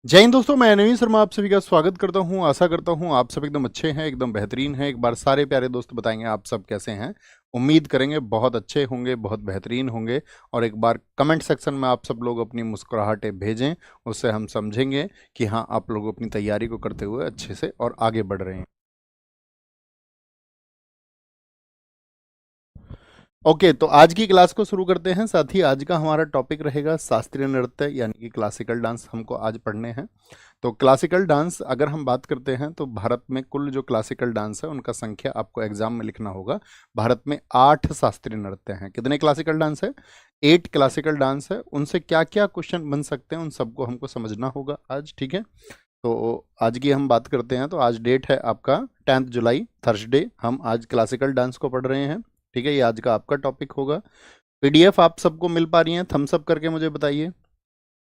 जय हिंद दोस्तों, मैं नवीन शर्मा आप सभी का स्वागत करता हूं। आशा करता हूं आप सब एकदम अच्छे हैं, एकदम बेहतरीन हैं। एक बार सारे प्यारे दोस्त बताएंगे आप सब कैसे हैं। उम्मीद करेंगे बहुत अच्छे होंगे, बहुत बेहतरीन होंगे। और एक बार कमेंट सेक्शन में आप सब लोग अपनी मुस्कुराहटें भेजें, उससे हम समझेंगे कि हाँ, आप लोग अपनी तैयारी को करते हुए अच्छे से और आगे बढ़ रहे हैं। ओके, तो आज की क्लास को शुरू करते हैं। साथ ही आज का हमारा टॉपिक रहेगा शास्त्रीय नृत्य यानी कि क्लासिकल डांस हमको आज पढ़ने हैं। तो क्लासिकल डांस अगर हम बात करते हैं तो भारत में कुल जो क्लासिकल डांस है उनका संख्या आपको एग्जाम में लिखना होगा। भारत में 8 शास्त्रीय नृत्य हैं। कितने क्लासिकल डांस है? 8 क्लासिकल डांस है। उनसे क्या क्या क्वेश्चन बन सकते हैं उन सबको हमको समझना होगा आज, ठीक है। तो आज की हम बात करते हैं। तो आज डेट है आपका 10 जुलाई, थर्सडे। हम आज क्लासिकल डांस को पढ़ रहे हैं, ठीक है। ये आज का आपका टॉपिक होगा। पीडीएफ आप सबको मिल पा रही है? थम्स अप करके मुझे बताइए।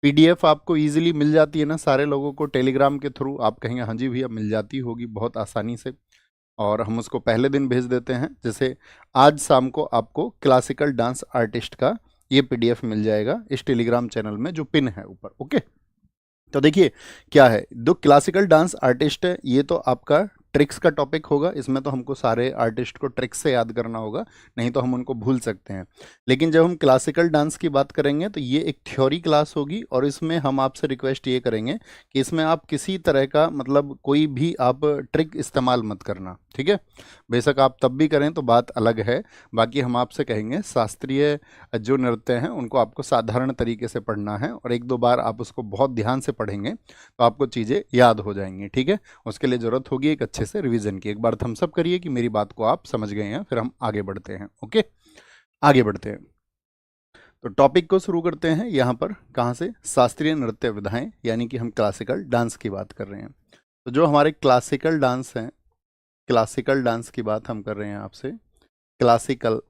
पीडीएफ आपको इजीली मिल जाती है ना? सारे लोगों को टेलीग्राम के थ्रू आप कहेंगे हाँ जी भैया मिल जाती होगी बहुत आसानी से, और हम उसको पहले दिन भेज देते हैं। जैसे आज शाम को आपको क्लासिकल डांस आर्टिस्ट का ये पीडीएफ मिल जाएगा इस टेलीग्राम चैनल में जो पिन है ऊपर, ओके। तो देखिए क्या है, जो क्लासिकल डांस आर्टिस्ट है ये तो आपका ट्रिक्स का टॉपिक होगा। इसमें तो हमको सारे आर्टिस्ट को ट्रिक्स से याद करना होगा, नहीं तो हम उनको भूल सकते हैं। लेकिन जब हम क्लासिकल डांस की बात करेंगे तो ये एक थ्योरी क्लास होगी, और इसमें हम आपसे रिक्वेस्ट ये करेंगे कि इसमें आप किसी तरह का मतलब कोई भी आप ट्रिक इस्तेमाल मत करना, ठीक है। बेशक आप तब भी करें तो बात अलग है। बाकी हम आपसे कहेंगे शास्त्रीय जो नृत्य हैं उनको आपको साधारण तरीके से पढ़ना है, और एक दो बार आप उसको बहुत ध्यान से पढ़ेंगे तो आपको चीज़ें याद हो जाएंगी, ठीक है। उसके लिए ज़रूरत होगी एक अच्छे से रिवीजन की। एक बार थम्स अप करिए कि मेरी बात को आप समझ गए हैं। फिर हम आगे बढ़ते हैं, ओके। आगे बढ़ते हैं। तो टॉपिक को शुरू करते हैं यहाँ पर। कहाँ से? शास्त्रीय नृत्य विधाएं, यानी कि हम क्लासिकल डांस की बात कर रहे हैं। तो जो हमारे क्लासिकल डांस हैं, क्लासिकल डांस की बात हम कर रहे हैं आपसे। Classical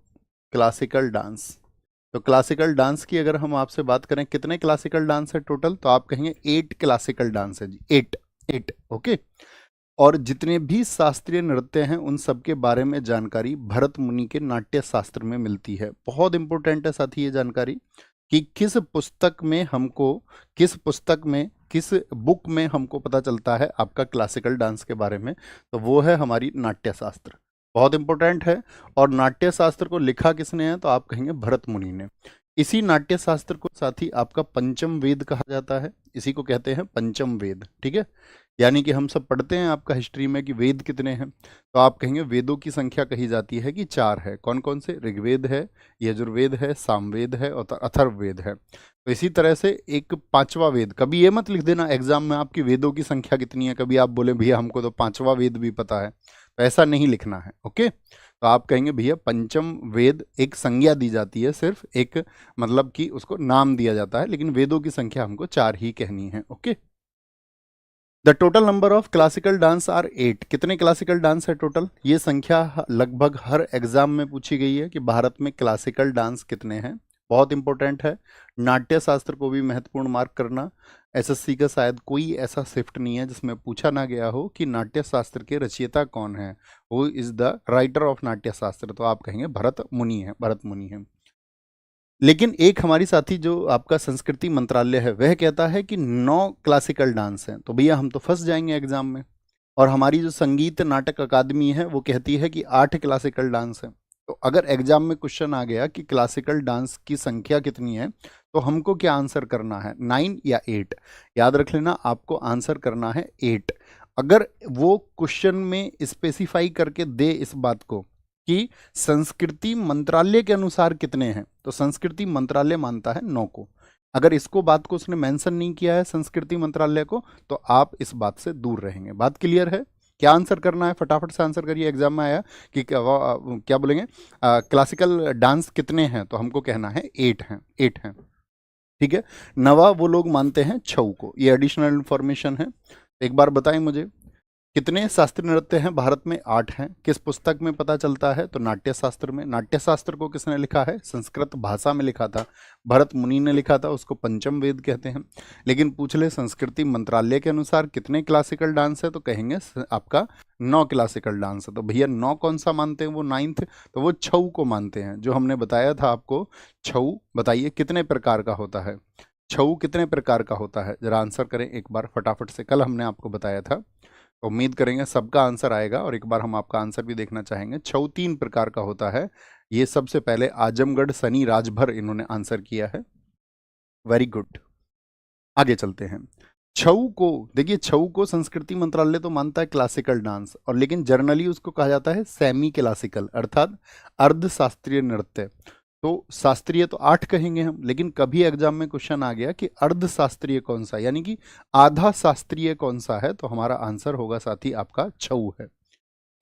classical dance. तो क्लासिकल डांस की अगर हम आपसे बात करें कितने क्लासिकल डांस है टोटल, तो आप कहेंगे 8 क्लासिकल डांस है जी। 8 8, ओके। और जितने भी शास्त्रीय नृत्य हैं उन सब के बारे में जानकारी भरत मुनि के नाट्य शास्त्र में मिलती है। बहुत इंपॉर्टेंट है साथी ये जानकारी कि किस पुस्तक में किस बुक में हमको पता चलता है आपका क्लासिकल डांस के बारे में। तो वो है हमारी नाट्य शास्त्र, बहुत इंपॉर्टेंट है। और नाट्य शास्त्र को लिखा किसने है, तो आप कहेंगे भरत मुनि ने। इसी नाट्य शास्त्र को साथ ही आपका पंचम वेद कहा जाता है। इसी को कहते हैं पंचम वेद, ठीक है। यानी कि हम सब पढ़ते हैं आपका हिस्ट्री में कि वेद कितने हैं, तो आप कहेंगे वेदों की संख्या कही जाती है कि 4 है। कौन कौन से? ऋग्वेद है, यजुर्वेद है, सामवेद है और अथर्ववेद है। तो इसी तरह से एक पांचवा वेद, कभी ये मत लिख देना एग्जाम में आपकी वेदों की संख्या कितनी है, कभी आप बोले भैया हमको तो पांचवा वेद भी पता है, तो ऐसा नहीं लिखना है, ओके। तो आप कहेंगे भैया पंचम वेद एक संज्ञा दी जाती है, सिर्फ एक मतलब कि उसको नाम दिया जाता है, लेकिन वेदों की संख्या हमको 4 ही कहनी है, okay. The total number of classical dance are 8। कितने क्लासिकल डांस है टोटल? ये संख्या लगभग हर एग्जाम में पूछी गई है कि भारत में क्लासिकल डांस कितने हैं। बहुत इंपॉर्टेंट है। नाट्य शास्त्र को भी महत्वपूर्ण मार्क करना। एसएससी का शायद कोई ऐसा शिफ्ट नहीं है जिसमें पूछा ना गया हो कि नाट्य शास्त्र के रचयिता कौन है, वो इज द राइटर ऑफ नाट्य शास्त्र। तो आप कहेंगे भरत मुनि है, भरत मुनि है। लेकिन एक हमारी साथी जो आपका संस्कृति मंत्रालय है वह कहता है कि 9 क्लासिकल डांस हैं, तो भैया हम तो फंस जाएंगे एग्जाम में। और हमारी जो संगीत नाटक अकादमी है वो कहती है कि 8 क्लासिकल डांस है। तो अगर एग्जाम में क्वेश्चन आ गया कि क्लासिकल डांस की संख्या कितनी है, तो हमको क्या आंसर करना है, 9 या 8? याद रख लेना, आपको आंसर करना है 8। अगर वो क्वेश्चन में स्पेसिफाई करके दे इस बात को कि संस्कृति मंत्रालय के अनुसार कितने हैं, तो संस्कृति मंत्रालय मानता है 9 को। अगर इसको बात को उसने मेंशन नहीं किया है संस्कृति मंत्रालय को, तो आप इस बात से दूर रहेंगे। बात क्लियर है? क्या आंसर करना है? फटाफट से आंसर करिए। एग्जाम में आया कि क्या बोलेंगे क्लासिकल डांस कितने हैं, तो हमको कहना है 8 हैं, 8 हैं, ठीक है। नवा वो लोग मानते हैं 6 को। ये एडिशनल इंफॉर्मेशन है। एक बार बताएं मुझे कितने शास्त्रीय नृत्य हैं भारत में? 8 हैं। किस पुस्तक में पता चलता है? तो नाट्य शास्त्र में। नाट्य शास्त्र को किसने लिखा है? संस्कृत भाषा में लिखा था, भरत मुनि ने लिखा था, उसको पंचम वेद कहते हैं। लेकिन पूछ ले संस्कृति मंत्रालय के अनुसार कितने क्लासिकल डांस है, तो कहेंगे आपका 9 क्लासिकल डांस है। तो भैया 9 कौन सा मानते हैं? वो 9th, तो वो छऊ को मानते हैं, जो हमने बताया था आपको। छऊ बताइए कितने प्रकार का होता है? छऊ कितने प्रकार का होता है? जरा आंसर करें एक बार फटाफट से, कल हमने आपको बताया था, तो उम्मीद करेंगे सबका आंसर आएगा और एक बार हम आपका आंसर भी देखना चाहेंगे। छऊ 3 प्रकार का होता है। ये सबसे पहले आजमगढ़ सनी राजभर इन्होंने आंसर किया है। वेरी गुड, आगे चलते हैं। छऊ को देखिए, छऊ को संस्कृति मंत्रालय तो मानता है क्लासिकल डांस, और लेकिन जर्नली उसको कहा जाता है सेमी क्लासिकल, अर्थात अर्ध शास्त्रीय नृत्य। तो शास्त्रीय तो 8 कहेंगे हम, लेकिन कभी एग्जाम में क्वेश्चन आ गया कि अर्ध शास्त्रीय कौन सा, यानी कि आधा शास्त्रीय कौन सा है, तो हमारा आंसर होगा साथी आपका छऊ है।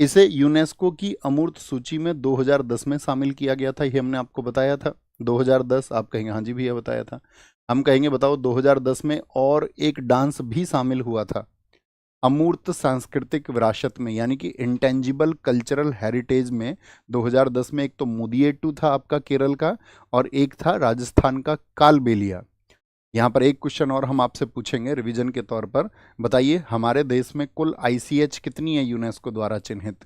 इसे यूनेस्को की अमूर्त सूची में 2010 में शामिल किया गया था, ये हमने आपको बताया था। 2010, आप कहेंगे हाँ जी भैया बताया था। हम कहेंगे बताओ 2010 में और एक डांस भी शामिल हुआ था अमूर्त सांस्कृतिक विरासत में, यानी कि इंटेंजिबल कल्चरल हेरिटेज में। 2010 में एक तो मुदियेट्टू था आपका केरल का, और एक था राजस्थान का कालबेलिया। यहाँ पर एक क्वेश्चन और हम आपसे पूछेंगे रिवीजन के तौर पर, बताइए हमारे देश में कुल ICH कितनी है यूनेस्को द्वारा चिन्हित?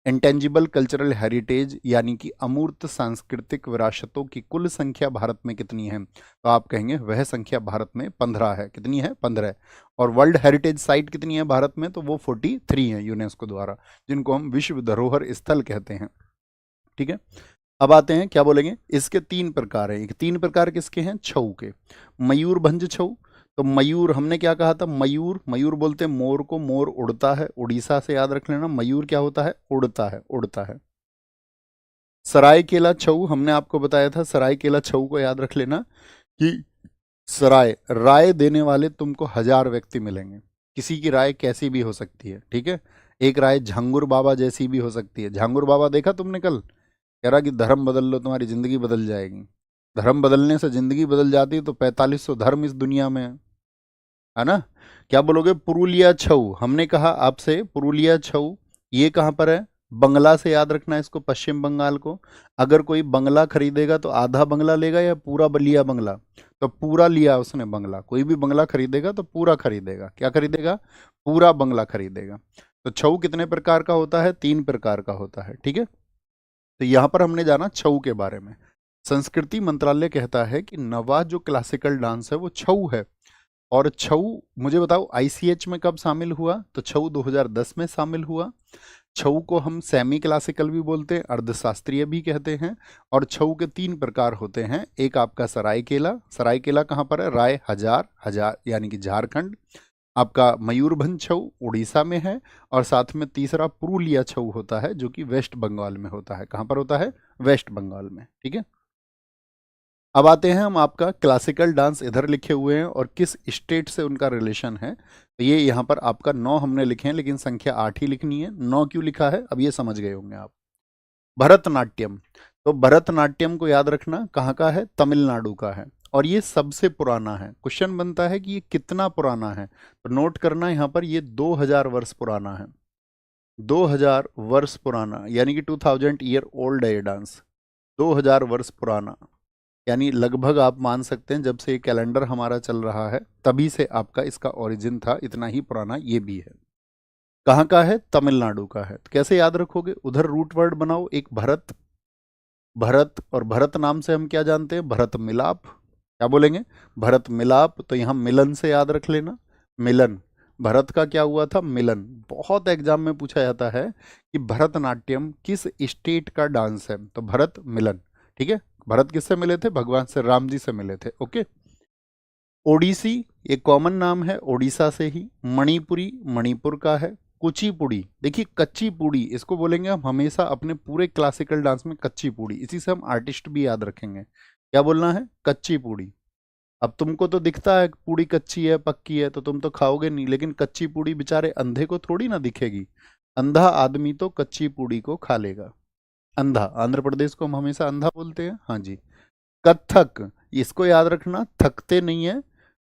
इंटेंजिबल कल्चरल हेरिटेज यानी कि अमूर्त सांस्कृतिक विरासतों की कुल संख्या भारत में कितनी है? तो आप कहेंगे वह संख्या भारत में 15 है। कितनी है? 15। और वर्ल्ड हेरिटेज साइट कितनी है भारत में? तो वो 43 है यूनेस्को द्वारा, जिनको हम विश्व धरोहर स्थल कहते हैं। ठीक है, अब आते हैं क्या बोलेंगे, इसके 3 प्रकार हैं। 3 प्रकार किसके हैं? छऊ के। मयूरभंज छऊ, तो मयूर हमने क्या कहा था? मयूर, मयूर बोलते हैं मोर को, मोर उड़ता है, उड़ीसा से याद रख लेना। मयूर क्या होता है? उड़ता है, उड़ता है। सरायकेला छऊ हमने आपको बताया था, सरायकेला छऊ को याद रख लेना कि सराय, राय देने वाले तुमको 1000 व्यक्ति मिलेंगे। किसी की राय कैसी भी हो सकती है, ठीक है। एक राय झांगुर बाबा जैसी भी हो सकती है। झांगुर बाबा देखा तुमने कल, कह रहा कि धर्म बदल लो तुम्हारी जिंदगी बदल जाएगी। धर्म बदलने से जिंदगी बदल जाती है तो 4500 धर्म इस दुनिया में है ना। क्या बोलोगे? पुरुलिया छऊ, हमने कहा आपसे पुरुलिया छऊ ये कहाँ पर है? बंगला से याद रखना है इसको, पश्चिम बंगाल को। अगर कोई बंगला खरीदेगा तो आधा बंगला लेगा या पूरा लिया बंगला? तो पूरा लिया उसने बंगला। कोई भी बंगला खरीदेगा तो पूरा खरीदेगा। क्या खरीदेगा? पूरा बंगला खरीदेगा। तो छऊ कितने प्रकार का होता है? 3 प्रकार का होता है, ठीक है। तो यहां पर हमने जाना छऊ के बारे में। संस्कृति मंत्रालय कहता है कि नवा जो क्लासिकल डांस है वो छऊ है। और छऊ मुझे बताओ ICH में कब शामिल हुआ? तो छऊ 2010 में शामिल हुआ। छऊ को हम सेमी क्लासिकल भी बोलते हैं, अर्धशास्त्रीय भी कहते हैं। और छऊ के 3 प्रकार होते हैं। एक आपका सरायकेला, सरायकेला कहाँ पर है? राय हजार, हजार यानी कि झारखंड। आपका मयूरभंज छऊ उड़ीसा में है। और साथ में तीसरा पुरुलिया छऊ होता है, जो कि वेस्ट बंगाल में होता है। कहाँ पर होता है? वेस्ट बंगाल में, ठीक है। अब आते हैं हम, आपका क्लासिकल डांस इधर लिखे हुए हैं और किस स्टेट से उनका रिलेशन है। तो ये यहाँ पर आपका 9 हमने लिखे हैं, लेकिन संख्या 8 ही लिखनी है। 9 क्यों लिखा है अब ये समझ गए होंगे आप। भरतनाट्यम, तो भरतनाट्यम को याद रखना कहाँ का है? तमिलनाडु का है। और ये सबसे पुराना है। क्वेश्चन बनता है कि ये कितना पुराना है, तो नोट करना यहाँ पर ये 2000 वर्ष पुराना है। 2000 वर्ष पुराना, यानी कि 2000 ईयर ओल्ड है ये डांस। 2000 वर्ष पुराना, यानी लगभग आप मान सकते हैं जब से ये कैलेंडर हमारा चल रहा है तभी से आपका इसका ओरिजिन था। इतना ही पुराना ये भी है। कहाँ का है? तमिलनाडु का है। तो कैसे याद रखोगे? उधर रूट वर्ड बनाओ एक भरत, भरत, और भरत नाम से हम क्या जानते हैं? भरत मिलाप। क्या बोलेंगे? भरत मिलाप। तो यहाँ मिलन से याद रख लेना, मिलन। भरत का क्या हुआ था? मिलन। बहुत एग्जाम में पूछा जाता है कि भरतनाट्यम किस स्टेट का डांस है, तो भरत मिलन, ठीक है। भरत किससे मिले थे? भगवान से राम जी से मिले थे, ओके। ओडिसी एक कॉमन नाम है, ओडिशा से ही। मणिपुरी मणिपुर का है। कुचिपुड़ी, देखिए कच्ची पूड़ी इसको बोलेंगे हम हमेशा अपने पूरे क्लासिकल डांस में, कच्ची पूड़ी। इसी से हम आर्टिस्ट भी याद रखेंगे। क्या बोलना है? कच्ची पूड़ी। अब तुमको तो दिखता है पूड़ी कच्ची है पक्की है तो तुम तो खाओगे नहीं, लेकिन कच्ची पूड़ी बेचारे अंधे को थोड़ी ना दिखेगी। अंधा आदमी तो कच्ची पूड़ी को खा लेगा। अंधा, आंध्र प्रदेश को हम हमेशा अंधा बोलते हैं, हाँ जी। कथक, इसको याद रखना, थकते नहीं है।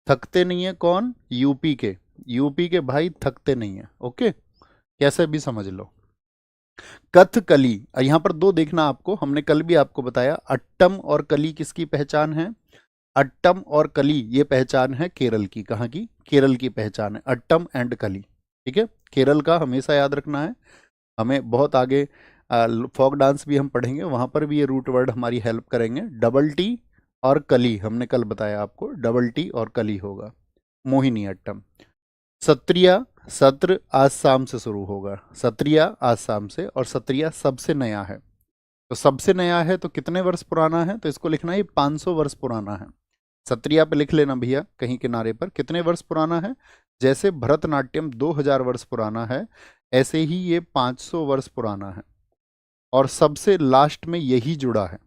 थकते नहीं है कौन? यूपी के। यूपी के भाई थकते नहीं है, ओके। कैसे भी समझ लो। कथकली, यहां पर 2 देखना आपको, हमने कल भी आपको बताया। अट्टम और कली किसकी पहचान है? अट्टम और कली ये पहचान है केरल की। कहाँ की? केरल की पहचान है अट्टम एंड कली, ठीक है। केरल का हमेशा याद रखना है। हमें बहुत आगे फोक डांस भी हम पढ़ेंगे, वहां पर भी ये रूट वर्ड हमारी हेल्प करेंगे। डबल टी और कली, हमने कल बताया आपको, डबल टी और कली होगा। मोहिनी अट्टम। सत्रिया, सत्र आज शाम से शुरू होगा, सत्रिया आज शाम से, और सत्रिया सबसे नया है। तो सबसे नया है तो कितने वर्ष पुराना है, तो इसको लिखना है 500 वर्ष पुराना है। सत्रिया पे लिख लेना भैया कहीं किनारे पर, कितने वर्ष पुराना है। जैसे भरतनाट्यम 2000 वर्ष पुराना है, ऐसे ही ये 500 वर्ष पुराना है, और सबसे लास्ट में यही जुड़ा है।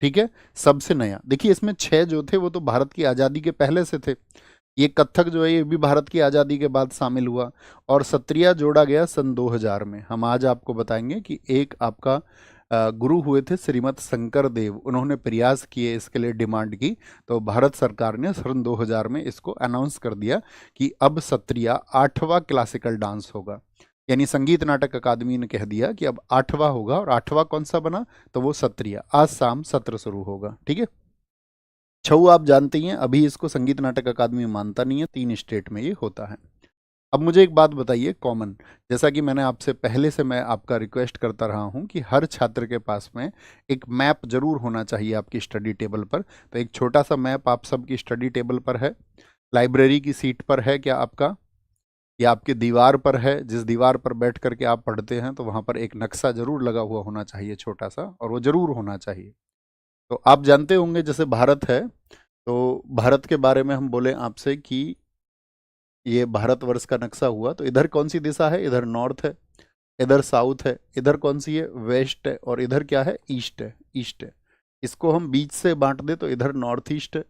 ठीक है, सबसे नया। देखिए इसमें 6 जो थे वो तो भारत की आज़ादी के पहले से थे, ये कथक जो है ये भी भारत की आज़ादी के बाद शामिल हुआ, और सत्रिया जोड़ा गया सन 2000 में। हम आज आपको बताएंगे कि एक आपका गुरु हुए थे श्रीमद शंकर देव, उन्होंने प्रयास किए, इसके लिए डिमांड की, तो भारत सरकार ने सन 2000 में इसको अनाउंस कर दिया कि अब सत्रिया 8वां क्लासिकल डांस होगा। यानी संगीत नाटक अकादमी ने कह दिया कि अब 8वां होगा, और 8वां कौन सा बना, तो वो सत्रिया। आज शाम सत्र शुरू होगा। ठीक है, छऊ आप जानते ही हैं, अभी इसको संगीत नाटक अकादमी मानता नहीं है, 3 स्टेट में ये होता है। अब मुझे एक बात बताइए कॉमन, जैसा कि मैंने आपसे पहले से मैं आपका रिक्वेस्ट करता रहा हूं कि हर छात्र के पास में एक मैप जरूर होना चाहिए आपकी स्टडी टेबल पर। तो एक छोटा सा मैप आप सबकी स्टडी टेबल पर है, लाइब्रेरी की सीट पर है क्या आपका, या आपकी दीवार पर है, जिस दीवार पर बैठ करके आप पढ़ते हैं, तो वहाँ पर एक नक्शा जरूर लगा हुआ होना चाहिए छोटा सा, और वो जरूर होना चाहिए। तो आप जानते होंगे जैसे भारत है, तो भारत के बारे में हम बोले आपसे कि ये भारतवर्ष का नक्शा हुआ, तो इधर कौन सी दिशा है, इधर नॉर्थ है, इधर साउथ है, इधर कौन सी है, वेस्ट है, और इधर क्या है, ईस्ट है, ईस्ट है। इसको हम बीच से बांट दे तो इधर नॉर्थ ईस्ट है,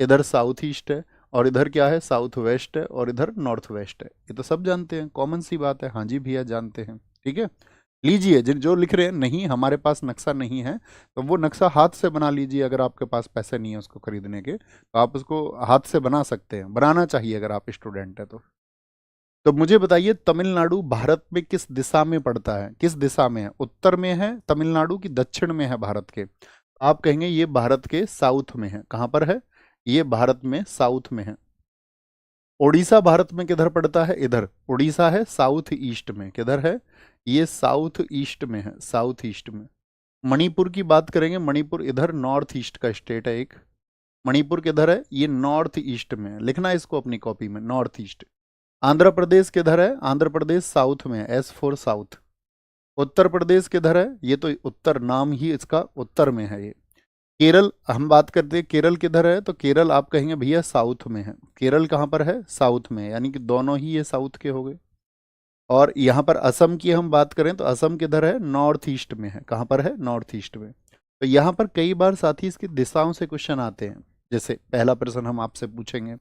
इधर साउथ ईस्ट है, और इधर क्या है, साउथ वेस्ट है, और इधर नॉर्थ वेस्ट है। ये तो सब जानते हैं, कॉमन सी बात है। हाँ जी भैया जानते हैं। ठीक है, लीजिए, जिन जो लिख रहे हैं नहीं हमारे पास नक्शा नहीं है, तो वो नक्शा हाथ से बना लीजिए। अगर आपके पास पैसे नहीं है उसको खरीदने के, तो आप उसको हाथ से बना सकते हैं, बनाना चाहिए अगर आप स्टूडेंट है तो। तो मुझे बताइए तमिलनाडु भारत में किस दिशा में पड़ता है, किस दिशा में है, उत्तर में है तमिलनाडु की दक्षिण में है भारत के। आप कहेंगे ये भारत के साउथ में है। कहाँ पर है, ये भारत में साउथ में है। उड़ीसा भारत में किधर पड़ता है, इधर उड़ीसा है साउथ ईस्ट में, किधर है, ये साउथ ईस्ट में है, साउथ ईस्ट में। मणिपुर की बात करेंगे, मणिपुर इधर नॉर्थ ईस्ट का स्टेट है एक। मणिपुर किधर है, ये नॉर्थ ईस्ट में है, लिखना है इसको अपनी कॉपी में, नॉर्थ ईस्ट। आंध्र प्रदेश किधर है, आंध्र प्रदेश साउथ में है, S for south. Uttar Pradesh किधर है, ये तो उत्तर, नाम ही इसका उत्तर में है ये। केरल हम बात करते हैं, केरल किधर है, तो केरल आप कहेंगे भैया साउथ में है। केरल कहाँ पर है, साउथ में है, यानी कि दोनों ही ये साउथ के हो गए। और यहाँ पर असम की हम बात करें तो असम किधर है, नॉर्थ ईस्ट में है। कहाँ पर है, नॉर्थ ईस्ट में। तो यहाँ पर कई बार साथी इसकी दिशाओं से क्वेश्चन आते हैं। जैसे पहला प्रश्न हम आपसे पूछेंगे,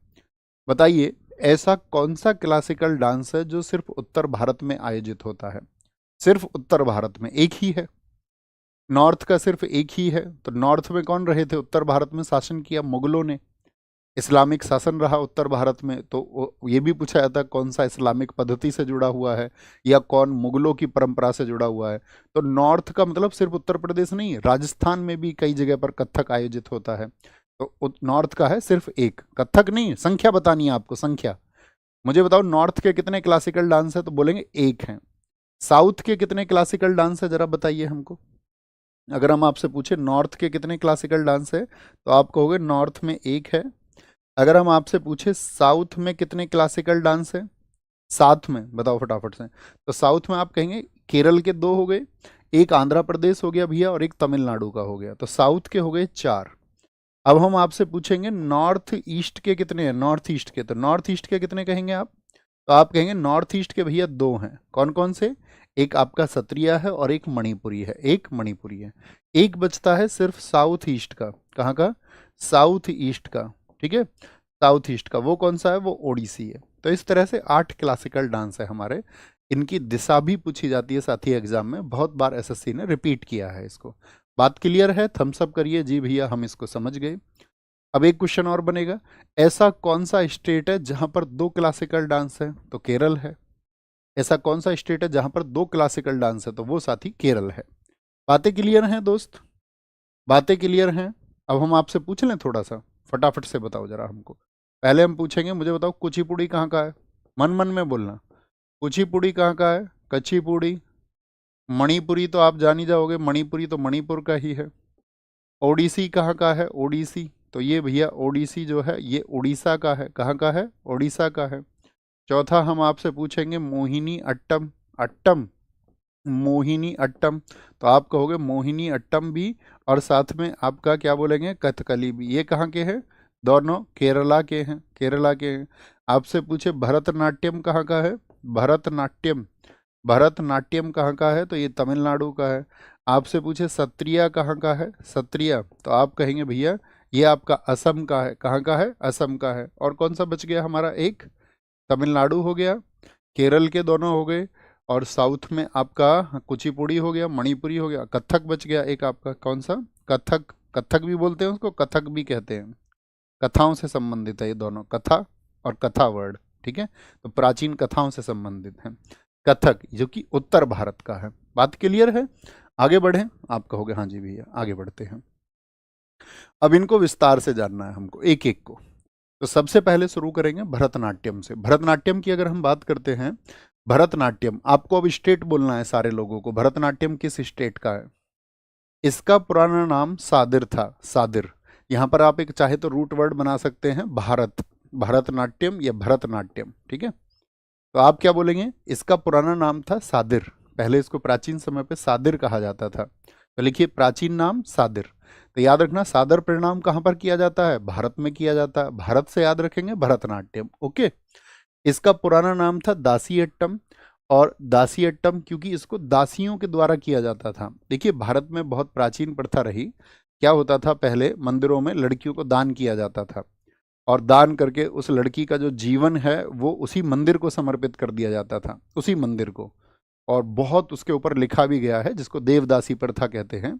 बताइए ऐसा कौन सा क्लासिकल डांस है जो सिर्फ उत्तर भारत में आयोजित होता है। सिर्फ उत्तर भारत में एक ही है, नॉर्थ का सिर्फ एक ही है। तो नॉर्थ में कौन रहे थे, उत्तर भारत में शासन किया मुगलों ने, इस्लामिक शासन रहा उत्तर भारत में। तो ये भी पूछा जाता है कौन सा इस्लामिक पद्धति से जुड़ा हुआ है, या कौन मुगलों की परंपरा से जुड़ा हुआ है। तो नॉर्थ का मतलब सिर्फ उत्तर प्रदेश नहीं, राजस्थान में भी कई जगह पर कथक आयोजित होता है। तो नॉर्थ का है सिर्फ एक, कथक नहीं, संख्या बतानी है आपको, संख्या। मुझे बताओ नॉर्थ के कितने क्लासिकल डांस है, तो बोलेंगे एक है। साउथ के कितने क्लासिकल डांस है, जरा बताइए हमको। अगर हम आपसे पूछे नॉर्थ के कितने क्लासिकल डांस है, तो आप कहोगे नॉर्थ में एक है। अगर हम आपसे पूछे साउथ में कितने क्लासिकल डांस है, साथ में बताओ फटाफट से। तो साउथ में आप कहेंगे केरल के 2 हो गए, एक आंध्र प्रदेश हो गया भैया, और एक तमिलनाडु का हो गया। तो साउथ के हो गए 4। अब हम आपसे पूछेंगे नॉर्थ ईस्ट के कितने हैं, नॉर्थ ईस्ट के। तो नॉर्थ ईस्ट के कितने कहेंगे आप, तो आप कहेंगे नॉर्थ ईस्ट के भैया 2 हैं। कौन कौन से, एक आपका सत्रिया है और एक मणिपुरी है, एक मणिपुरी है। एक बचता है सिर्फ साउथ ईस्ट का, कहाँ का, साउथ ईस्ट का। ठीक है, साउथ ईस्ट का वो कौन सा है, वो ओडिसी है। तो इस तरह से 8 क्लासिकल डांस है हमारे। इनकी दिशा भी पूछी जाती है साथी एग्जाम में, बहुत बार एसएससी ने रिपीट किया है इसको। बात क्लियर है, थम्स अप करिए जी भैया हम इसको समझ गए। अब एक क्वेश्चन और बनेगा, ऐसा कौन सा स्टेट है जहां पर 2 क्लासिकल डांस है, तो केरल है। ऐसा कौन सा स्टेट है जहां पर 2 क्लासिकल डांस है, तो वो साथी केरल है। बातें क्लियर हैं दोस्त, बातें क्लियर हैं। अब हम आपसे पूछ लें थोड़ा सा, फटाफट से बताओ जरा हमको। पहले हम पूछेंगे, मुझे बताओ कुचिपुड़ी कहाँ का है, मन मन में बोलना। कुचिपुड़ी कहाँ का है, कच्चीपुड़ी। मणिपुरी तो आप जान ही जाओगे, मणिपुरी तो मणिपुर का ही है। ओडिसी कहाँ का है, ओडिसी तो ये भैया ओडिसी जो है ये उड़ीसा का है। कहाँ का है? उड़ीसा का है। चौथा हम आपसे पूछेंगे मोहिनी अट्टम। अट्टम, मोहिनी अट्टम, तो आप कहोगे मोहिनी अट्टम भी, और साथ में आपका क्या बोलेंगे? कथकली भी। ये कहाँ के हैं? दोनों केरला के हैं, केरला के हैं। आपसे पूछे भरतनाट्यम कहाँ का है? भरतनाट्यम, भरतनाट्यम कहाँ का है? तो ये तमिलनाडु का है। आपसे पूछे सत्रिया कहाँ का है? सत्रिया, तो आप कहेंगे भैया ये आपका असम का है। कहाँ का है? असम का है। और कौन सा बच गया हमारा? एक तमिलनाडु हो गया, केरल के दोनों हो गए, और साउथ में आपका कुचिपुड़ी हो गया, मणिपुरी हो गया, कथक बच गया एक आपका। कौन सा? कथक। कथक भी बोलते हैं उसको, कथक भी कहते हैं। कथाओं से संबंधित है ये दोनों, कथा और कथा वर्ड, ठीक है। तो प्राचीन कथाओं से संबंधित है कथक, जो कि उत्तर भारत का है। बात क्लियर है? आगे बढ़े? आप कहोगे हाँ जी भैया, आगे बढ़ते हैं। अब इनको विस्तार से जानना है हमको, एक एक को। तो सबसे पहले शुरू करेंगे भरतनाट्यम से। भरतनाट्यम की अगर हम बात करते हैं, भरतनाट्यम, आपको अब स्टेट बोलना है सारे लोगों को। भरतनाट्यम किस स्टेट का है? इसका पुराना नाम सादिर था, सादिर। यहाँ पर आप एक चाहे तो रूट वर्ड बना सकते हैं, भारत, भरतनाट्यम या भरतनाट्यम, ठीक है। तो आप क्या बोलेंगे? इसका पुराना नाम था सादिर, पहले इसको प्राचीन समय पे सादिर कहा जाता था। तो लिखिए प्राचीन नाम सादिर। तो याद रखना सादर परिणाम कहाँ पर किया जाता है? भारत में किया जाता है। भारत से याद रखेंगे भरतनाट्यम, ओके। इसका पुराना नाम था दासीअट्टम, और दासीअट्टम क्योंकि इसको दासियों के द्वारा किया जाता था। देखिए भारत में बहुत प्राचीन प्रथा रही, क्या होता था पहले मंदिरों में लड़कियों को दान किया जाता था, और दान करके उस लड़की का जो जीवन है वो उसी मंदिर को समर्पित कर दिया जाता था, उसी मंदिर को। और बहुत उसके ऊपर लिखा भी गया है, जिसको देवदासी प्रथा कहते हैं।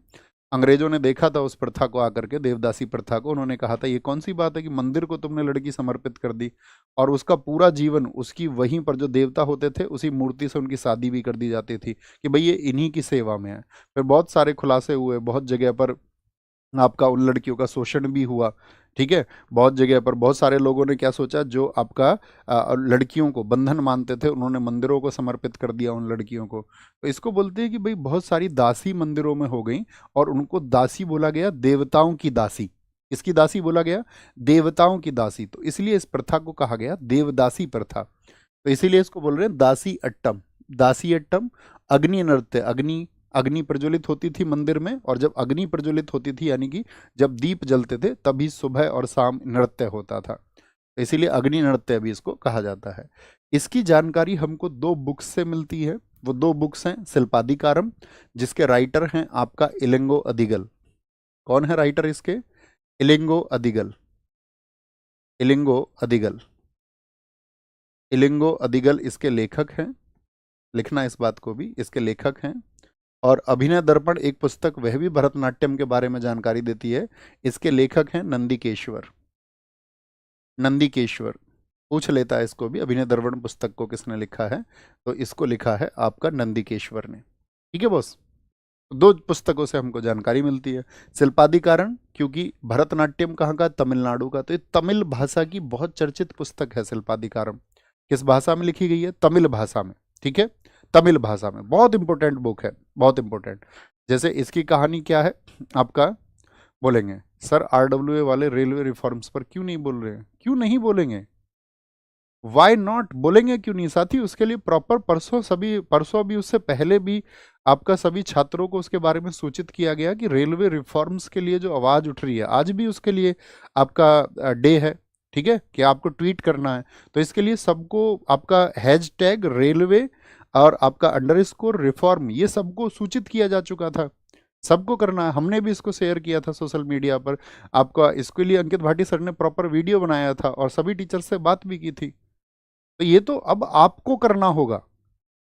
अंग्रेजों ने देखा था उस प्रथा को आकर के, देवदासी प्रथा को। उन्होंने कहा था ये कौन सी बात है कि मंदिर को तुमने लड़की समर्पित कर दी, और उसका पूरा जीवन उसकी वहीं पर जो देवता होते थे उसी मूर्ति से उनकी शादी भी कर दी जाती थी कि भाई ये इन्हीं की सेवा में है। फिर बहुत सारे खुलासे हुए, बहुत जगह पर आपका उन लड़कियों का शोषण भी हुआ, ठीक है। बहुत जगह पर बहुत सारे लोगों ने क्या सोचा, जो आपका लड़कियों को बंधन मानते थे उन्होंने मंदिरों को समर्पित कर दिया उन लड़कियों को। तो इसको बोलते हैं कि भाई बहुत सारी दासी मंदिरों में हो गई, और उनको दासी बोला गया, देवताओं की दासी। इसकी दासी बोला गया, देवताओं की दासी। तो इसलिए इस प्रथा को कहा गया देवदासी प्रथा। तो इसीलिए इसको बोल रहे हैं दासी अट्टम। दासी अट्टम, अग्नि नृत्य, अग्नि, अग्नि प्रज्वलित होती थी मंदिर में, और जब अग्नि प्रज्वलित होती थी यानी कि जब दीप जलते थे तभी सुबह और शाम नृत्य होता था। तो इसीलिए अग्नि नृत्य भी इसको कहा जाता है। इसकी जानकारी हमको दो बुक्स से मिलती है। वो दो बुक्स हैं शिल्पादिकारम, जिसके राइटर हैं आपका इलिंगो अदिगल। कौन है राइटर इसके? इलिंगो अदिगल, इलिंगो अदिगल, इलिंगो अदिगल इसके लेखक हैं। लिखना इस बात को भी, इसके लेखक हैं। और अभिनय दर्पण एक पुस्तक, वह भी भरतनाट्यम के बारे में जानकारी देती है। इसके लेखक हैं नंदिकेश्वर, नंदिकेश्वर। पूछ लेता है इसको भी, अभिनय दर्पण पुस्तक को किसने लिखा है? तो इसको लिखा है आपका नंदिकेश्वर ने, ठीक है बॉस। दो पुस्तकों से हमको जानकारी मिलती है। शिल्पादिकारम क्योंकि भरतनाट्यम कहाँ का? तमिलनाडु का। तो ये तमिल भाषा की बहुत चर्चित पुस्तक है शिल्पादिकारम। किस भाषा में लिखी गई है? तमिल भाषा में, ठीक है। तमिल भाषा में बहुत इंपॉर्टेंट बुक है, बहुत इंपॉर्टेंट। जैसे इसकी कहानी क्या है आपका, बोलेंगे सर आरडब्ल्यूए वाले रेलवे रिफॉर्म्स पर क्यों नहीं बोल रहे हैं? क्यों नहीं बोलेंगे? Why not? बोलेंगे क्यों नहीं साथी? उसके लिए प्रॉपर परसों भी उससे पहले भी आपका सभी छात्रों को उसके बारे में सूचित किया गया कि रेलवे रिफॉर्म्स के लिए जो आवाज उठ रही है, आज भी उसके लिए आपका डे है, ठीक है, कि आपको ट्वीट करना है। तो इसके लिए सबको आपका हैशटैग रेलवे और आपका अंडरस्कोर रिफॉर्म, ये सबको सूचित किया जा चुका था। सबको करना है। हमने भी इसको शेयर किया था सोशल मीडिया पर। आपका इसके लिए अंकित भाटी सर ने प्रॉपर वीडियो बनाया था और सभी टीचर से बात भी की थी। तो ये तो अब आपको करना होगा,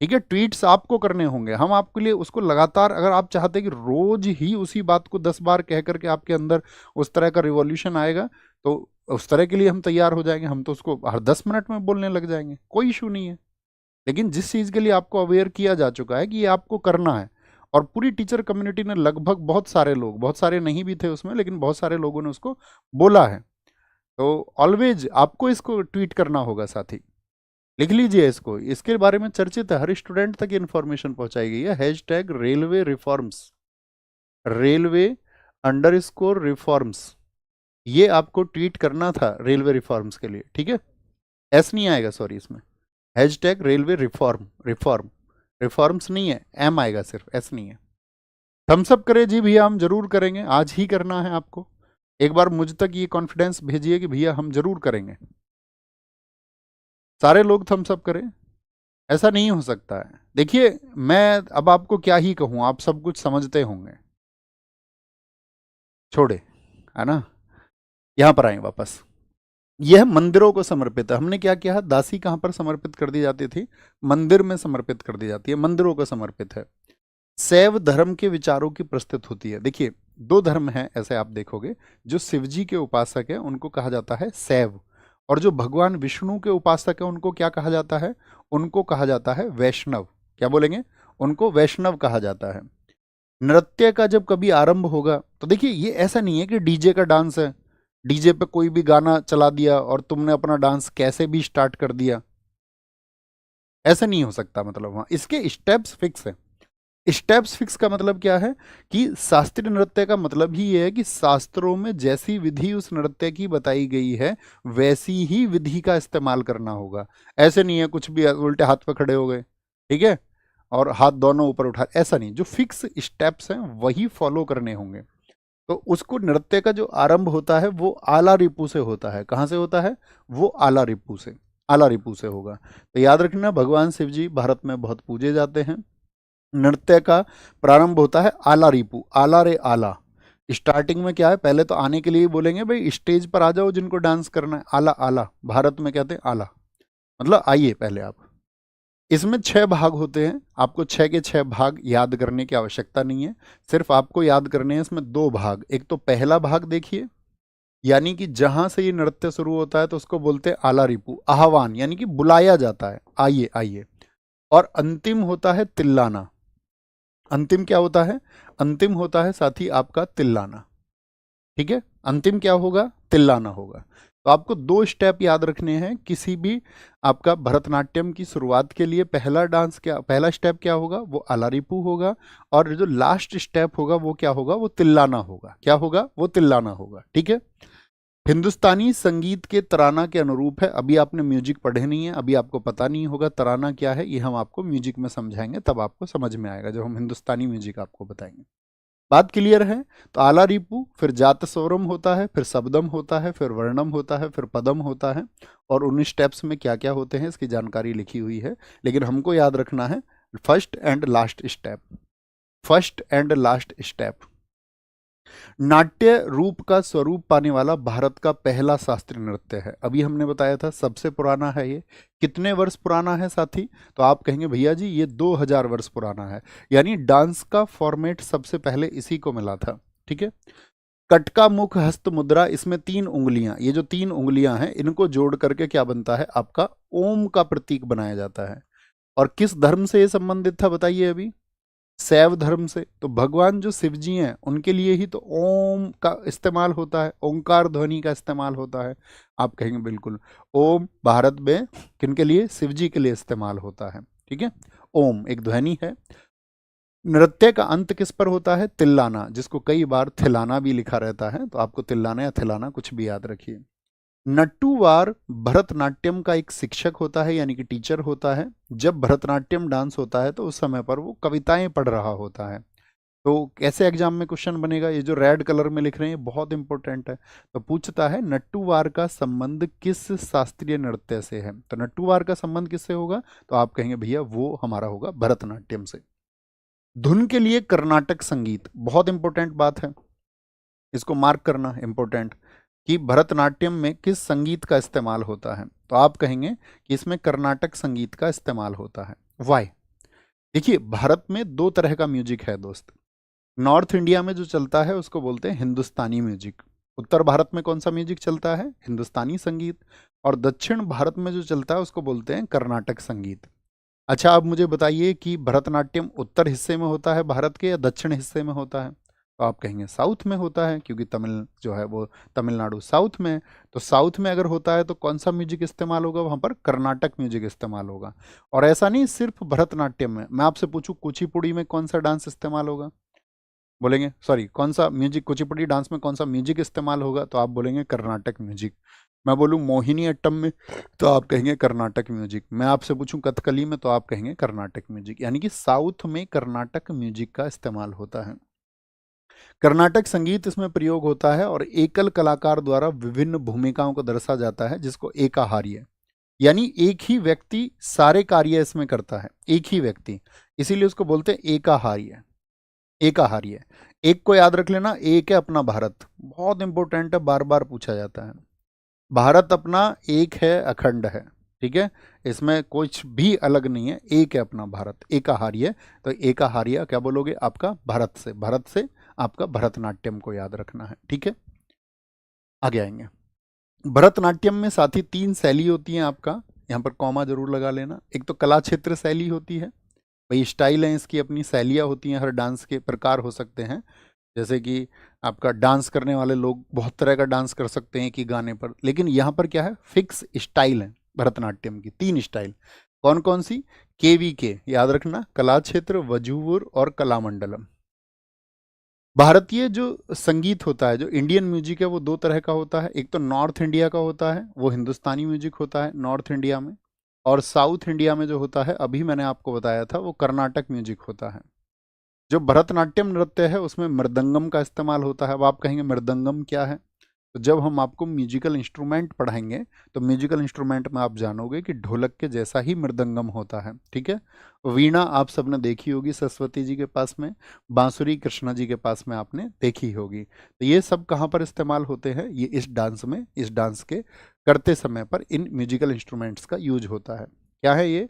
ठीक है। ट्वीट्स आपको करने होंगे। हम आपके लिए उसको लगातार, अगर आप चाहते हैं कि रोज ही उसी बात को 10 बार कह करके आपके अंदर उस तरह का रिवॉल्यूशन आएगा, तो उस तरह के लिए हम तैयार हो जाएंगे। हम तो उसको हर 10 मिनट में बोलने लग जाएंगे, कोई इशू नहीं है। लेकिन जिस चीज़ के लिए आपको अवेयर किया जा चुका है कि ये आपको करना है, और पूरी टीचर कम्युनिटी ने लगभग, बहुत सारे लोग, बहुत सारे नहीं भी थे उसमें, लेकिन बहुत सारे लोगों ने उसको बोला है। तो ऑलवेज आपको इसको ट्वीट करना होगा साथी। लिख लीजिए इसको, इसके बारे में चर्चित है, हर स्टूडेंट तक इन्फॉर्मेशन पहुंचाई गई है। Hashtag railway reforms, railway underscore reforms, ये आपको ट्वीट करना था रेलवे रिफॉर्म्स के लिए, ठीक है। एस नहीं आएगा, सॉरी, इसमें hashtag railway reform, reform, reforms नहीं है, एम आएगा सिर्फ, एस नहीं है। थम्स अप करें जी भैया, हम जरूर करेंगे, आज ही करना है आपको। एक बार मुझ तक ये कॉन्फिडेंस भेजिए कि भैया हम जरूर करेंगे, सारे लोग थम्स अप करें। ऐसा नहीं हो सकता है। देखिए, मैं अब आपको क्या ही कहूं, आप सब कुछ समझते होंगे, छोड़े, है ना। यहां पर आए वापस। यह मंदिरों को समर्पित है। हमने क्या किया, दासी कहां पर समर्पित कर दी जाती थी, मंदिर में समर्पित कर दी जाती है, मंदिरों को समर्पित है। शैव धर्म के विचारों की प्रस्तुत होती है। देखिए, दो धर्म हैं ऐसे, आप देखोगे, जो शिव जी के उपासक है उनको कहा जाता है शैव, और जो भगवान विष्णु के उपासक है उनको क्या कहा जाता है, उनको कहा जाता है वैष्णव। क्या बोलेंगे, उनको वैष्णव कहा जाता है। नृत्य का जब कभी आरंभ होगा, तो देखिए ये ऐसा नहीं है कि डीजे का डांस है, डीजे पे कोई भी गाना चला दिया और तुमने अपना डांस कैसे भी स्टार्ट कर दिया, ऐसा नहीं हो सकता। मतलब हाँ, इसके स्टेप्स फिक्स है। स्टेप्स फिक्स का मतलब क्या है कि शास्त्रीय नृत्य का मतलब ही ये है कि शास्त्रों में जैसी विधि उस नृत्य की बताई गई है वैसी ही विधि का इस्तेमाल करना होगा। ऐसे नहीं है कुछ भी उल्टे हाथ पे खड़े हो गए, ठीक है, और हाथ दोनों ऊपर उठा, ऐसा नहीं। जो फिक्स स्टेप्स हैं वही फॉलो करने होंगे। तो उसको नृत्य का जो आरंभ होता है वो आला रिपू से होता है। कहाँ से होता है, वो आला रिपू से, आला रिपू से होगा। तो याद रखना, भगवान शिव जी भारत में बहुत पूजे जाते हैं। नृत्य का प्रारंभ होता है आला रिपू, आला रे आला। स्टार्टिंग में क्या है, पहले तो आने के लिए बोलेंगे भाई स्टेज पर आ जाओ जिनको डांस करना है, आला आला, भारत में कहते हैं आला, मतलब आइए पहले आप। इसमें 6 भाग होते हैं, आपको 6 के 6 भाग याद करने की आवश्यकता नहीं है, सिर्फ आपको याद करने हैं इसमें 2 भाग। एक तो पहला भाग देखिए, यानी कि जहां से ये नृत्य शुरू होता है तो उसको बोलते हैं आला रिपू, आह्वान, यानी कि बुलाया जाता है, आइए आइए। और अंतिम होता है तिल्लाना। अंतिम क्या होता है, अंतिम होता है साथी आपका तिल्लाना, ठीक है। अंतिम क्या होगा, तिल्लाना होगा। तो आपको 2 स्टेप याद रखने हैं किसी भी आपका भरतनाट्यम की शुरुआत के लिए। पहला डांस क्या, पहला स्टेप क्या होगा, वो अलारिपू होगा, और जो लास्ट स्टेप होगा वो क्या होगा, वो तिल्लाना होगा। क्या होगा, वो तिल्लाना होगा, ठीक है। हिंदुस्तानी संगीत के तराना के अनुरूप है। अभी आपने म्यूजिक पढ़े नहीं है, अभी आपको पता नहीं होगा तराना क्या है, ये हम आपको म्यूजिक में समझाएंगे, तब आपको समझ में आएगा जब हम हिंदुस्तानी म्यूजिक आपको बताएंगे। बात क्लियर है। तो आला रिपू, फिर जात स्वरम होता है, फिर शब्दम होता है, फिर वर्णम होता है, फिर पदम होता है। और उन स्टेप्स में क्या क्या होते हैं इसकी जानकारी लिखी हुई है, लेकिन हमको याद रखना है first and last step, first and last step. नाट्य रूप का स्वरूप पाने वाला भारत का पहला शास्त्रीय नृत्य है। अभी हमने बताया था सबसे पुराना है ये। कितने वर्ष पुराना है साथी, तो आप कहेंगे भैया जी ये 2000 वर्ष पुराना है। यानी डांस का फॉर्मेट सबसे पहले इसी को मिला था, ठीक है। कटका मुख हस्त मुद्रा, इसमें 3 उंगलियां, ये जो 3 उंगलियां हैं इनको जोड़ करके क्या बनता है, आपका ओम का प्रतीक बनाया जाता है। और किस धर्म से ये संबंधित था बताइए अभी, शैव धर्म से। तो भगवान जो शिव जी हैं उनके लिए ही तो ओम का इस्तेमाल होता है, ओंकार ध्वनि का इस्तेमाल होता है। आप कहेंगे बिल्कुल, ओम भारत में किन के लिए, शिव जी के लिए इस्तेमाल होता है, ठीक है। ओम एक ध्वनि है। नृत्य का अंत किस पर होता है, तिल्लाना, जिसको कई बार थिलाना भी लिखा रहता है, तो आपको तिल्लाना या थिलाना कुछ भी याद रखिए। नट्टूवार भरतनाट्यम का एक शिक्षक होता है, यानी कि टीचर होता है। जब भरतनाट्यम डांस होता है तो उस समय पर वो कविताएं पढ़ रहा होता है। तो कैसे एग्जाम में क्वेश्चन बनेगा, ये जो रेड कलर में लिख रहे हैं ये बहुत इंपॉर्टेंट है। तो पूछता है नट्टूवार का संबंध किस शास्त्रीय नृत्य से है। तो नट्टूवार का संबंध किससे होगा, तो आप कहेंगे भैया वो हमारा होगा भरतनाट्यम से। धुन के लिए कर्नाटक संगीत, बहुत इंपॉर्टेंट बात है, इसको मार्क करना इंपॉर्टेंट, कि भरतनाट्यम में किस संगीत का इस्तेमाल होता है। तो आप कहेंगे कि इसमें कर्नाटक संगीत का इस्तेमाल होता है। वाई, देखिए भारत में 2 तरह का म्यूजिक है दोस्त। नॉर्थ इंडिया में जो चलता है उसको बोलते हैं हिंदुस्तानी म्यूजिक। उत्तर भारत में कौन सा म्यूजिक चलता है, हिंदुस्तानी संगीत। और दक्षिण भारत में जो चलता है उसको बोलते हैं कर्नाटक संगीत। अच्छा, आप मुझे बताइए कि भरतनाट्यम उत्तर हिस्से में होता है भारत के या दक्षिण हिस्से में होता है। तो आप कहेंगे साउथ में होता है, क्योंकि तमिल जो है वो तमिलनाडु साउथ में है। तो साउथ में अगर होता है तो कौन सा म्यूजिक इस्तेमाल होगा, वहाँ पर कर्नाटक म्यूजिक इस्तेमाल होगा। और ऐसा नहीं सिर्फ भरतनाट्यम में, मैं आपसे पूछूं कुचिपुड़ी में कौन सा डांस इस्तेमाल होगा, बोलेंगे सॉरी, कौन सा म्यूजिक, कुचिपुड़ी डांस में कौन सा म्यूजिक इस्तेमाल होगा, तो आप बोलेंगे कर्नाटक म्यूजिक। मैं बोलूँ मोहिनी अट्टम में, तो आप कहेंगे कर्नाटक म्यूजिक। मैं आपसे पूछूं कथकली में, तो आप कहेंगे कर्नाटक म्यूजिक। यानी कि साउथ में कर्नाटक म्यूजिक का इस्तेमाल होता है। कर्नाटक संगीत इसमें प्रयोग होता है और एकल कलाकार द्वारा विभिन्न भूमिकाओं को दर्शा जाता है, जिसको एकाहार्य, यानी एक ही व्यक्ति सारे कार्य इसमें करता है, एक ही व्यक्ति, इसीलिए उसको बोलते हैं एकाहार्य। एकाहार्य, एक को याद रख लेना, एक है अपना भारत, बहुत इंपॉर्टेंट है, बार बार पूछा जाता है। भारत अपना एक है, अखंड है, ठीक है, इसमें कुछ भी अलग नहीं है, एक है अपना भारत, एकाहार्य। तो एकाहार्य क्या बोलोगे, आपका भारत से, भारत से आपका भरतनाट्यम को याद रखना है, ठीक है। आगे आएंगे। भरतनाट्यम में साथ ही 3 शैली होती हैं आपका, यहाँ पर कॉमा जरूर लगा लेना। एक तो कला क्षेत्र शैली होती है, भाई स्टाइल है इसकी, अपनी शैलियाँ होती हैं, हर डांस के प्रकार हो सकते हैं। जैसे कि आपका डांस करने वाले लोग बहुत तरह का डांस कर सकते हैं कि गाने पर, लेकिन यहाँ पर क्या है, फिक्स स्टाइल है भरतनाट्यम की, 3 स्टाइल। कौन कौन सी, KVK याद रखना, कला क्षेत्र, वजूवर और कलामंडलम। भारतीय जो संगीत होता है, जो इंडियन म्यूजिक है, वो 2 तरह का होता है। एक तो नॉर्थ इंडिया का होता है, वो हिंदुस्तानी म्यूजिक होता है नॉर्थ इंडिया में, और साउथ इंडिया में जो होता है, अभी मैंने आपको बताया था, वो कर्नाटक म्यूजिक होता है। जो भरतनाट्यम नृत्य है उसमें मृदंगम का इस्तेमाल होता है। अब आप कहेंगे मृदंगम क्या है, तो जब हम आपको म्यूजिकल इंस्ट्रूमेंट पढ़ाएंगे, तो म्यूजिकल इंस्ट्रूमेंट में आप जानोगे कि ढोलक के जैसा ही मृदंगम होता है, ठीक है। वीणा आप सबने देखी होगी सरस्वती जी के पास में, बांसुरी कृष्णा जी के पास में आपने देखी होगी। तो ये सब कहाँ पर इस्तेमाल होते हैं, ये इस डांस में, इस डांस के करते समय पर इन म्यूजिकल इंस्ट्रूमेंट्स का यूज होता है। क्या है ये,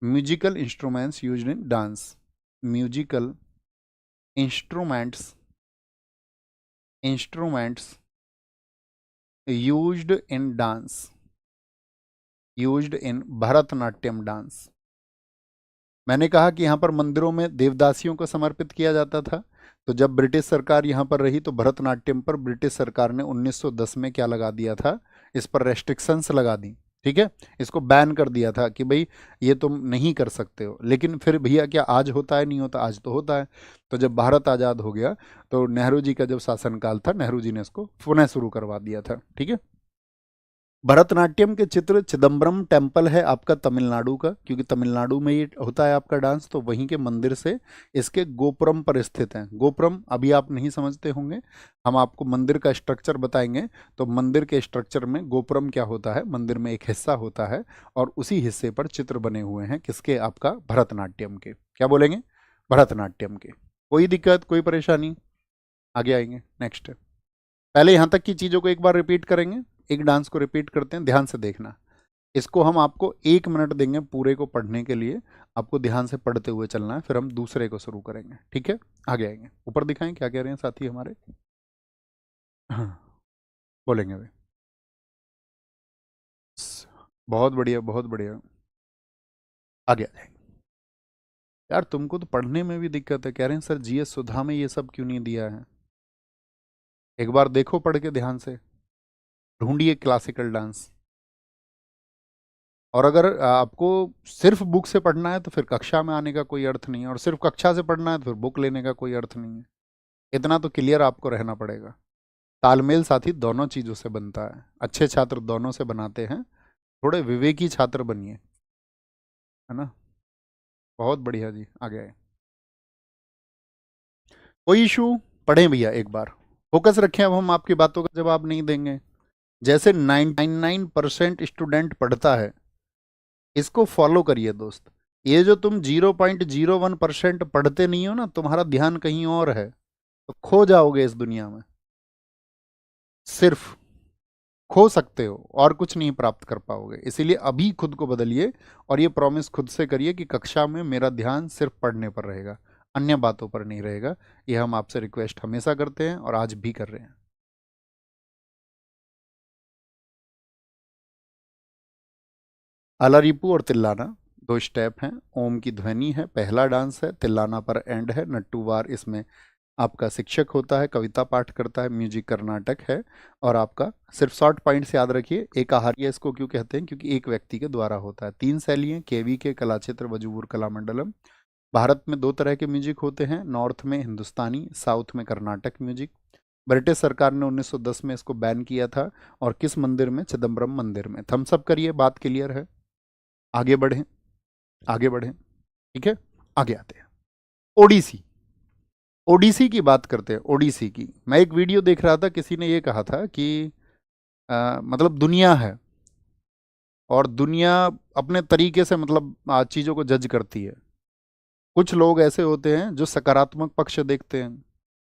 musical instruments use in dance, musical instruments, instruments used in dance, used in Bharatanatyam dance. मैंने कहा कि यहाँ पर मंदिरों में देवदासियों को समर्पित किया जाता था, तो जब ब्रिटिश सरकार यहाँ पर रही, तो भरतनाट्यम पर ब्रिटिश सरकार ने 1910 में क्या लगा दिया था, इस पर रेस्ट्रिक्शंस लगा दी, ठीक है, इसको बैन कर दिया था कि भाई ये तुम नहीं कर सकते हो। लेकिन फिर भैया क्या आज होता है, नहीं होता, आज तो होता है। तो जब भारत आज़ाद हो गया, तो नेहरू जी का जब शासनकाल था, नेहरू जी ने इसको पुनः शुरू करवा दिया था, ठीक है। भरतनाट्यम के चित्र, चिदम्बरम टेम्पल है आपका तमिलनाडु का, क्योंकि तमिलनाडु में ये होता है आपका डांस, तो वहीं के मंदिर से इसके गोपुरम पर स्थित हैं। गोपुरम अभी आप नहीं समझते होंगे, हम आपको मंदिर का स्ट्रक्चर बताएंगे। तो मंदिर के स्ट्रक्चर में गोपुरम क्या होता है, मंदिर में एक हिस्सा होता है, और उसी हिस्से पर चित्र बने हुए हैं, किसके, आपका भरतनाट्यम के। क्या बोलेंगे, भरतनाट्यम के। कोई दिक्कत, कोई परेशानी, आगे आएंगे नेक्स्ट। पहले यहाँ तक की चीज़ों को एक बार रिपीट करेंगे, एक डांस को रिपीट करते हैं, ध्यान से देखना। इसको हम आपको 1 मिनट देंगे पूरे को पढ़ने के लिए, आपको ध्यान से पढ़ते हुए चलना है, फिर हम दूसरे को शुरू करेंगे, ठीक है। आगे आएंगे, ऊपर दिखाएं क्या कह रहे हैं साथी हमारे। हाँ, बोलेंगे वे। बहुत बढ़िया, बहुत बढ़िया, आगे आ जाएंगे। यार तुमको तो पढ़ने में भी दिक्कत है, कह रहे हैं सर GS सुधा में ये सब क्यों नहीं दिया है। एक बार देखो पढ़ के ध्यान से, ढूंढिए क्लासिकल डांस। और अगर आपको सिर्फ बुक से पढ़ना है, तो फिर कक्षा में आने का कोई अर्थ नहीं है, और सिर्फ कक्षा से पढ़ना है तो फिर बुक लेने का कोई अर्थ नहीं है। इतना तो क्लियर आपको रहना पड़ेगा। तालमेल साथी दोनों चीज़ों से बनता है, अच्छे छात्र दोनों से बनाते हैं, थोड़े विवेकी छात्र बनिए, है ना। बहुत बढ़िया जी, आगे आए। कोई इशू, पढ़ें भैया एक बार, फोकस रखें। अब हम आपकी बातों का जवाब नहीं देंगे। जैसे 99% स्टूडेंट पढ़ता है, इसको फॉलो करिए दोस्त। ये जो तुम 0.01% पढ़ते नहीं हो ना, तुम्हारा ध्यान कहीं और है, तो खो जाओगे इस दुनिया में। सिर्फ खो सकते हो और कुछ नहीं प्राप्त कर पाओगे। इसीलिए अभी खुद को बदलिए, और ये प्रॉमिस खुद से करिए कि कक्षा में मेरा ध्यान सिर्फ पढ़ने पर रहेगा, अन्य बातों पर नहीं रहेगा। ये हम आपसे रिक्वेस्ट हमेशा करते हैं और आज भी कर रहे हैं। अलारिपू और तिल्लाना 2 स्टेप हैं, ओम की ध्वनि है, पहला डांस है, तिल्लाना पर एंड है, नट्टूवार इसमें आपका शिक्षक होता है, कविता पाठ करता है, म्यूजिक कर्नाटक है। और आपका सिर्फ शॉर्ट पॉइंट्स याद रखिए, एकाहार्य इसको क्यों कहते हैं, क्योंकि एक व्यक्ति के द्वारा होता है। 3 शैली हैं, KVK, कला क्षेत्र, वजूवर, कलामंडलम। भारत में दो तरह के म्यूजिक होते हैं, नॉर्थ में हिंदुस्तानी, साउथ में कर्नाटक म्यूजिक। ब्रिटिश सरकार ने 1910 में इसको बैन किया था, और किस मंदिर में? चिदम्बरम मंदिर में। थम्स अप करिए, बात क्लियर है। आगे बढ़ें, आगे बढ़ें, ठीक है, आगे आते हैं। ओडिसी, ओडिसी की बात करते हैं। ओडिसी की मैं एक वीडियो देख रहा था, किसी ने ये कहा था कि मतलब दुनिया है, और दुनिया अपने तरीके से मतलब चीज़ों को जज करती है। कुछ लोग ऐसे होते हैं जो सकारात्मक पक्ष देखते हैं,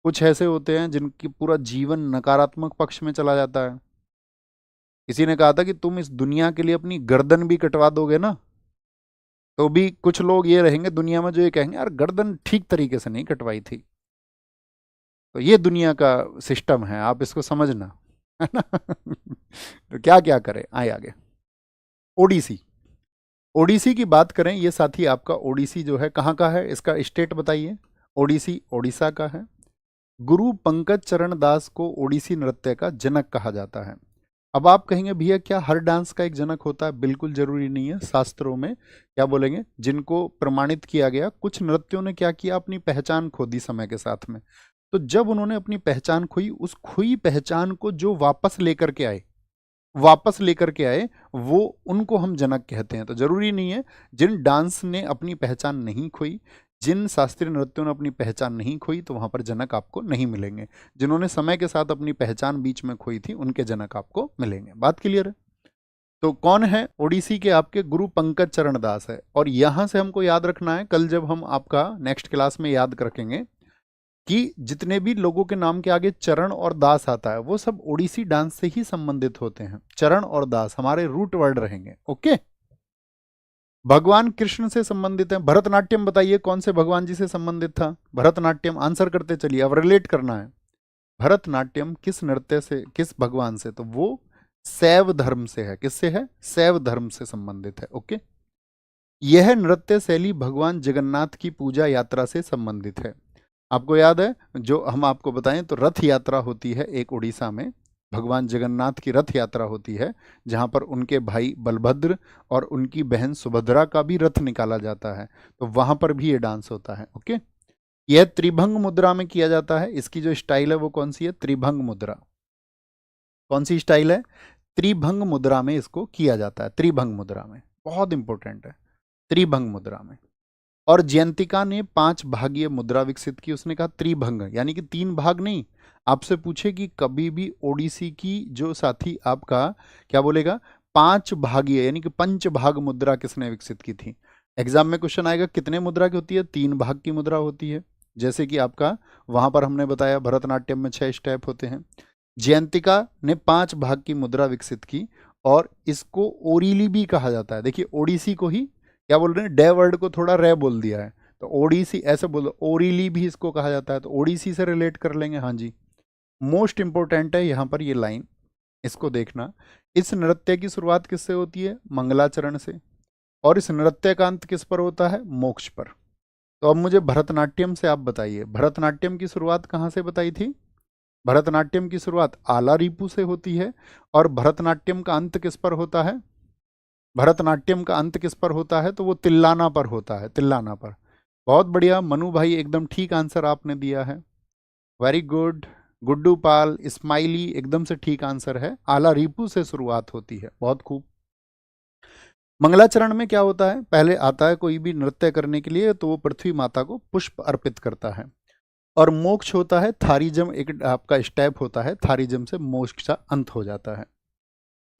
कुछ ऐसे होते हैं जिनकी पूरा जीवन नकारात्मक पक्ष में चला जाता है। किसी ने कहा था कि तुम इस दुनिया के लिए अपनी गर्दन भी कटवा दोगे ना, तो भी कुछ लोग ये रहेंगे दुनिया में जो ये कहेंगे यार गर्दन ठीक तरीके से नहीं कटवाई थी। तो ये दुनिया का सिस्टम है, आप इसको समझना, है ना। तो क्या क्या करें, आए आगे। ओडिसी, ओडिसी की बात करें, ये साथी आपका ओडिसी जो है कहाँ का है, इसका स्टेट बताइए। ओडिसी ओडिशा का है। गुरु पंकज चरण दास को ओडिसी नृत्य का जनक कहा जाता है। अब आप कहेंगे भैया क्या हर डांस का एक जनक होता है? बिल्कुल जरूरी नहीं है। शास्त्रों में क्या बोलेंगे, जिनको प्रमाणित किया गया, कुछ नृत्यों ने क्या किया, अपनी पहचान खो दी समय के साथ में। तो जब उन्होंने अपनी पहचान खोई, उस खोई पहचान को जो वापस लेकर के आए, वो उनको हम जनक कहते हैं। तो जरूरी नहीं है, जिन डांस ने अपनी पहचान नहीं खोई, जिन शास्त्रीय नृत्यों ने अपनी पहचान नहीं खोई, तो वहां पर जनक आपको नहीं मिलेंगे। जिन्होंने समय के साथ अपनी पहचान बीच में खोई थी, उनके जनक आपको मिलेंगे। बात क्लियर है? तो कौन है ओडिसी के आपके? गुरु पंकज चरण दास है। और यहां से हमको याद रखना है, कल जब हम आपका नेक्स्ट क्लास में याद रखेंगे कि जितने भी लोगों के नाम के आगे चरण और दास आता है, वो सब ओडिसी डांस से ही संबंधित होते हैं। चरण और दास हमारे रूट वर्ड रहेंगे। ओके, भगवान कृष्ण से संबंधित है। भरतनाट्यम बताइए कौन से भगवान जी से संबंधित था? भरतनाट्यम आंसर करते चलिए, अब रिलेट करना है। भरतनाट्यम किस नृत्य से, किस भगवान से? तो वो शैव धर्म से है। किससे है? शैव धर्म से संबंधित है। ओके, यह नृत्य शैली भगवान जगन्नाथ की पूजा यात्रा से संबंधित है। आपको याद है, जो हम आपको बताएं तो रथ यात्रा होती है एक उड़ीसा में, भगवान जगन्नाथ की रथ यात्रा होती है, जहां पर उनके भाई बलभद्र और उनकी बहन सुभद्रा का भी रथ निकाला जाता है। तो वहां पर भी ये डांस होता है। ओके, यह त्रिभंग मुद्रा में किया जाता है। इसकी जो स्टाइल है वो कौन सी है? त्रिभंग मुद्रा। कौन सी स्टाइल है? त्रिभंग मुद्रा में इसको किया जाता है। त्रिभंग मुद्रा में, बहुत इंपॉर्टेंट है, त्रिभंग मुद्रा में। और जयंतिका ने 5 भागीय मुद्रा विकसित की। उसने कहा त्रिभंग, यानी कि 3 भाग नहीं। आपसे पूछे कि कभी भी ओडिसी की जो साथी आपका क्या बोलेगा, 5 भागीय यानी कि पंच भाग मुद्रा किसने विकसित की थी? एग्जाम में क्वेश्चन आएगा कितने मुद्रा की होती है? 3 भाग की मुद्रा होती है। जैसे कि आपका वहां पर हमने बताया भरतनाट्यम में 6 स्टेप होते हैं। जयंतिका ने 5 भाग की मुद्रा विकसित की, और इसको ओरीली भी कहा जाता है। देखिए ओडिसी को ही क्या बोल रहे हैं, डे वर्ड को थोड़ा रे बोल दिया है, तो ओडिसी ऐसे बोलो, ओरीली भी इसको कहा जाता है। तो ओडिसी से रिलेट कर लेंगे। हाँ जी, मोस्ट इंपॉर्टेंट है यहाँ पर ये लाइन, इसको देखना। इस नृत्य की शुरुआत किससे होती है? मंगलाचरण से। और इस नृत्य का अंत किस पर होता है? मोक्ष पर। तो अब मुझे भरतनाट्यम से आप बताइए, भरतनाट्यम की शुरुआत कहाँ से बताई थी? भरतनाट्यम की शुरुआत आला रिपू से होती है। और भरतनाट्यम का अंत किस पर होता है? भरतनाट्यम का अंत किस पर होता है? तो वो तिल्लाना पर होता है, तिल्लाना पर। बहुत बढ़िया मनु भाई, एकदम ठीक आंसर आपने दिया है। Very good. Guddu Pal, smiley, एकदम से ठीक आंसर है। आला रिपू से शुरुआत होती है, बहुत खूब। मंगलाचरण में क्या होता है? पहले आता है कोई भी नृत्य करने के लिए तो वो पृथ्वी माता को पुष्प अर्पित करता है। और मोक्ष होता है थारिजम, एक आपका स्टेप होता है, थारिजम से मोक्ष का अंत हो जाता है।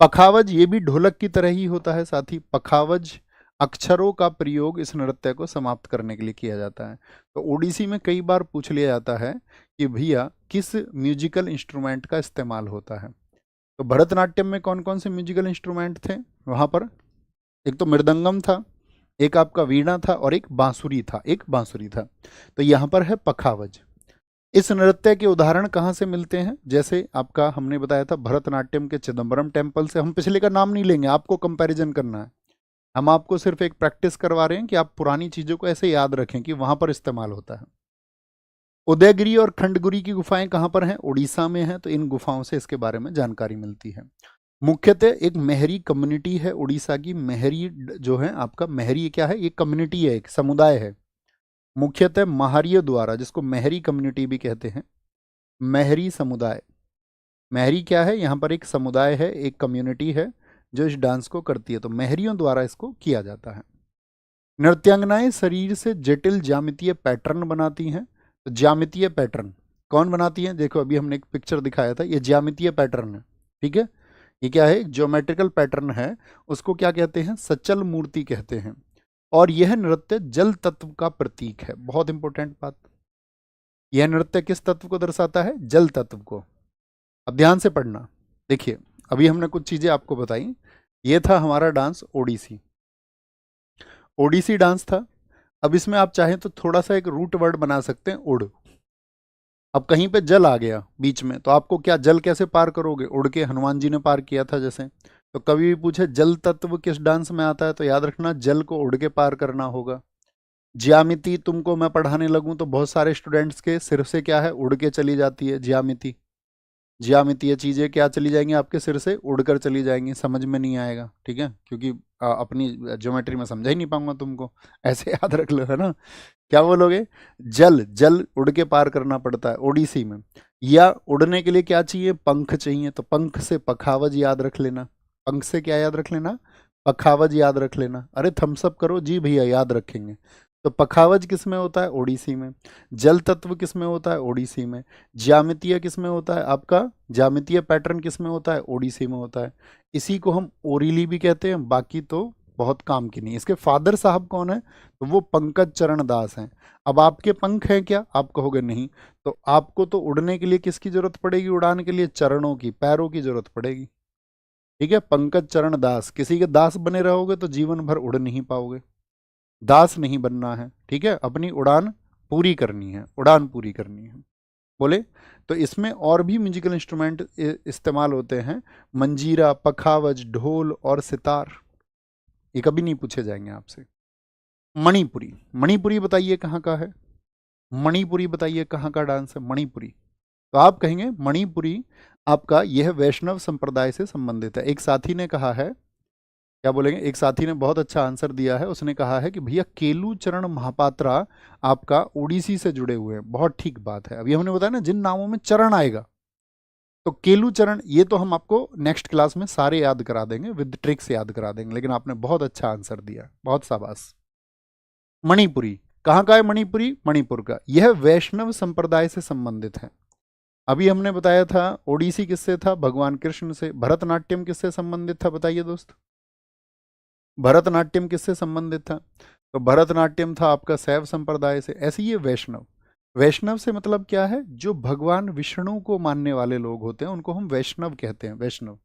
पखावज ये भी ढोलक की तरह ही होता है साथी। पखावज अक्षरों का प्रयोग इस नृत्य को समाप्त करने के लिए किया जाता है। तो ओडिसी में कई बार पूछ लिया जाता है कि भैया किस म्यूजिकल इंस्ट्रूमेंट का इस्तेमाल होता है। तो भरतनाट्यम में कौन कौन से म्यूजिकल इंस्ट्रूमेंट थे वहां पर? एक तो मृदंगम था, एक आपका वीणा था, और एक बांसुरी था। तो यहाँ पर है पखावज। इस नृत्य के उदाहरण कहाँ से मिलते हैं? जैसे आपका हमने बताया था भरतनाट्यम के चिदम्बरम टेम्पल से। हम पिछले का नाम नहीं लेंगे, आपको कंपैरिजन करना है। हम आपको सिर्फ एक प्रैक्टिस करवा रहे हैं कि आप पुरानी चीजों को ऐसे याद रखें कि वहां पर इस्तेमाल होता है। उदयगिरी और खंडगिरी की गुफाएं कहाँ पर हैं? उड़ीसा में हैं। तो इन गुफाओं से इसके बारे में जानकारी मिलती है। मुख्यतः एक मेहरी कम्युनिटी है उड़ीसा की। मेहरी जो है आपका, मेहरी क्या है? ये कम्युनिटी है, एक समुदाय है। मुख्यतः महारियों द्वारा, जिसको महरी कम्युनिटी भी कहते हैं, महरी समुदाय। महरी क्या है, यहाँ पर एक समुदाय है, एक कम्युनिटी है जो इस डांस को करती है, तो महरियों द्वारा इसको किया जाता है। नृत्यांगनाएं शरीर से जटिल ज्यामितीय पैटर्न बनाती हैं। तो ज्यामितीय पैटर्न कौन बनाती हैं? देखो अभी हमने एक पिक्चर दिखाया था, ये ज्यामितीय पैटर्न है, ठीक है। ये क्या है? ज्योमेट्रिकल पैटर्न है। उसको क्या कहते हैं? सचल मूर्ति कहते हैं। और यह नृत्य जल तत्व का प्रतीक है। बहुत इंपॉर्टेंट बात, यह नृत्य किस तत्व को दर्शाता है? जल तत्व को। अब ध्यान से पढ़ना। देखिए अभी हमने कुछ चीजें आपको बताई। ये था हमारा डांस ओडिसी, ओडिसी डांस था। अब इसमें आप चाहें तो थोड़ा सा एक रूट वर्ड बना सकते हैं, उड़। अब कहीं पे जल आ गया बीच में, तो आपको क्या, जल कैसे पार करोगे? उड़ के। हनुमान जी ने पार किया था जैसे। तो कभी भी पूछे जल तत्व किस डांस में आता है, तो याद रखना जल को उड़ के पार करना होगा। ज्यामिति तुमको मैं पढ़ाने लगूं तो बहुत सारे स्टूडेंट्स के सिर से क्या है, उड़ के चली जाती है ज्यामिति। ज्यामितीय चीजें क्या चली जाएंगी आपके सिर से, उड़कर चली जाएंगी, समझ में नहीं आएगा, ठीक है, क्योंकि अपनी ज्योमेट्री में समझा ही नहीं पाऊंगा तुमको। ऐसे याद रख लो, है ना। क्या बोलोगे? जल, जल उड़ के पार करना पड़ता है ओडिसी में। या उड़ने के लिए क्या चाहिए? पंख चाहिए। तो पंख से पखावज याद रख लेना। पंख से क्या याद रख लेना? पखावज याद रख लेना। अरे थम्सअप करो जी भैया, याद रखेंगे। तो पखावज किस में होता है? ओडिसी में। जल तत्व किस में होता है? ओडिसी में। ज्यामितीय किस में होता है आपका? ज्यामितीय पैटर्न किस में होता है? ओडिसी में होता है। इसी को हम ओरिली भी कहते हैं। बाकी तो बहुत काम की नहीं। इसके फादर साहब कौन है? तो वो पंकज चरण दास हैं। अब आपके पंख हैं क्या? आप कहोगे नहीं। तो आपको तो उड़ने के लिए किसकी जरूरत पड़ेगी? उड़ान के लिए चरणों की, पैरों की जरूरत पड़ेगी, ठीक है। पंकज चरण दास, किसी के दास बने रहोगे तो जीवन भर उड़ नहीं पाओगे। दास नहीं बनना है, ठीक है। अपनी उड़ान पूरी करनी है, उड़ान पूरी करनी है। बोले तो इसमें और भी म्यूजिकल इंस्ट्रूमेंट इस्तेमाल होते हैं। मंजीरा, पखावज, ढोल और सितार। ये कभी नहीं पूछे जाएंगे आपसे। मणिपुरी, मणिपुरी बताइए कहाँ का है? मणिपुरी बताइए कहाँ का डांस है मणिपुरी? तो आप कहेंगे मणिपुरी आपका यह वैष्णव संप्रदाय से संबंधित है। एक साथी ने कहा है, क्या बोलेंगे, एक साथी ने बहुत अच्छा आंसर दिया है। उसने कहा है कि भैया केलू चरण महापात्रा आपका ओडिसी से जुड़े हुए हैं। बहुत ठीक बात है। अभी हमने बताया ना जिन नामों में चरण आएगा, तो केलू चरण, ये तो हम आपको नेक्स्ट क्लास में सारे याद करा देंगे, विद ट्रिक्स याद करा देंगे। लेकिन आपने बहुत अच्छा आंसर दिया, बहुत शाबाश। मणिपुरी कहाँ का है? मणिपुरी मणिपुर का। यह वैष्णव संप्रदाय से संबंधित है। अभी हमने बताया था ओडिसी किससे था? भगवान कृष्ण से। भरतनाट्यम किससे संबंधित था? बताइए दोस्त, भरतनाट्यम किससे संबंधित था? तो भरतनाट्यम था आपका शैव संप्रदाय से। ऐसे ही ये वैष्णव, वैष्णव से मतलब क्या है? जो भगवान विष्णु को मानने वाले लोग होते हैं उनको हम वैष्णव कहते हैं, वैष्णव।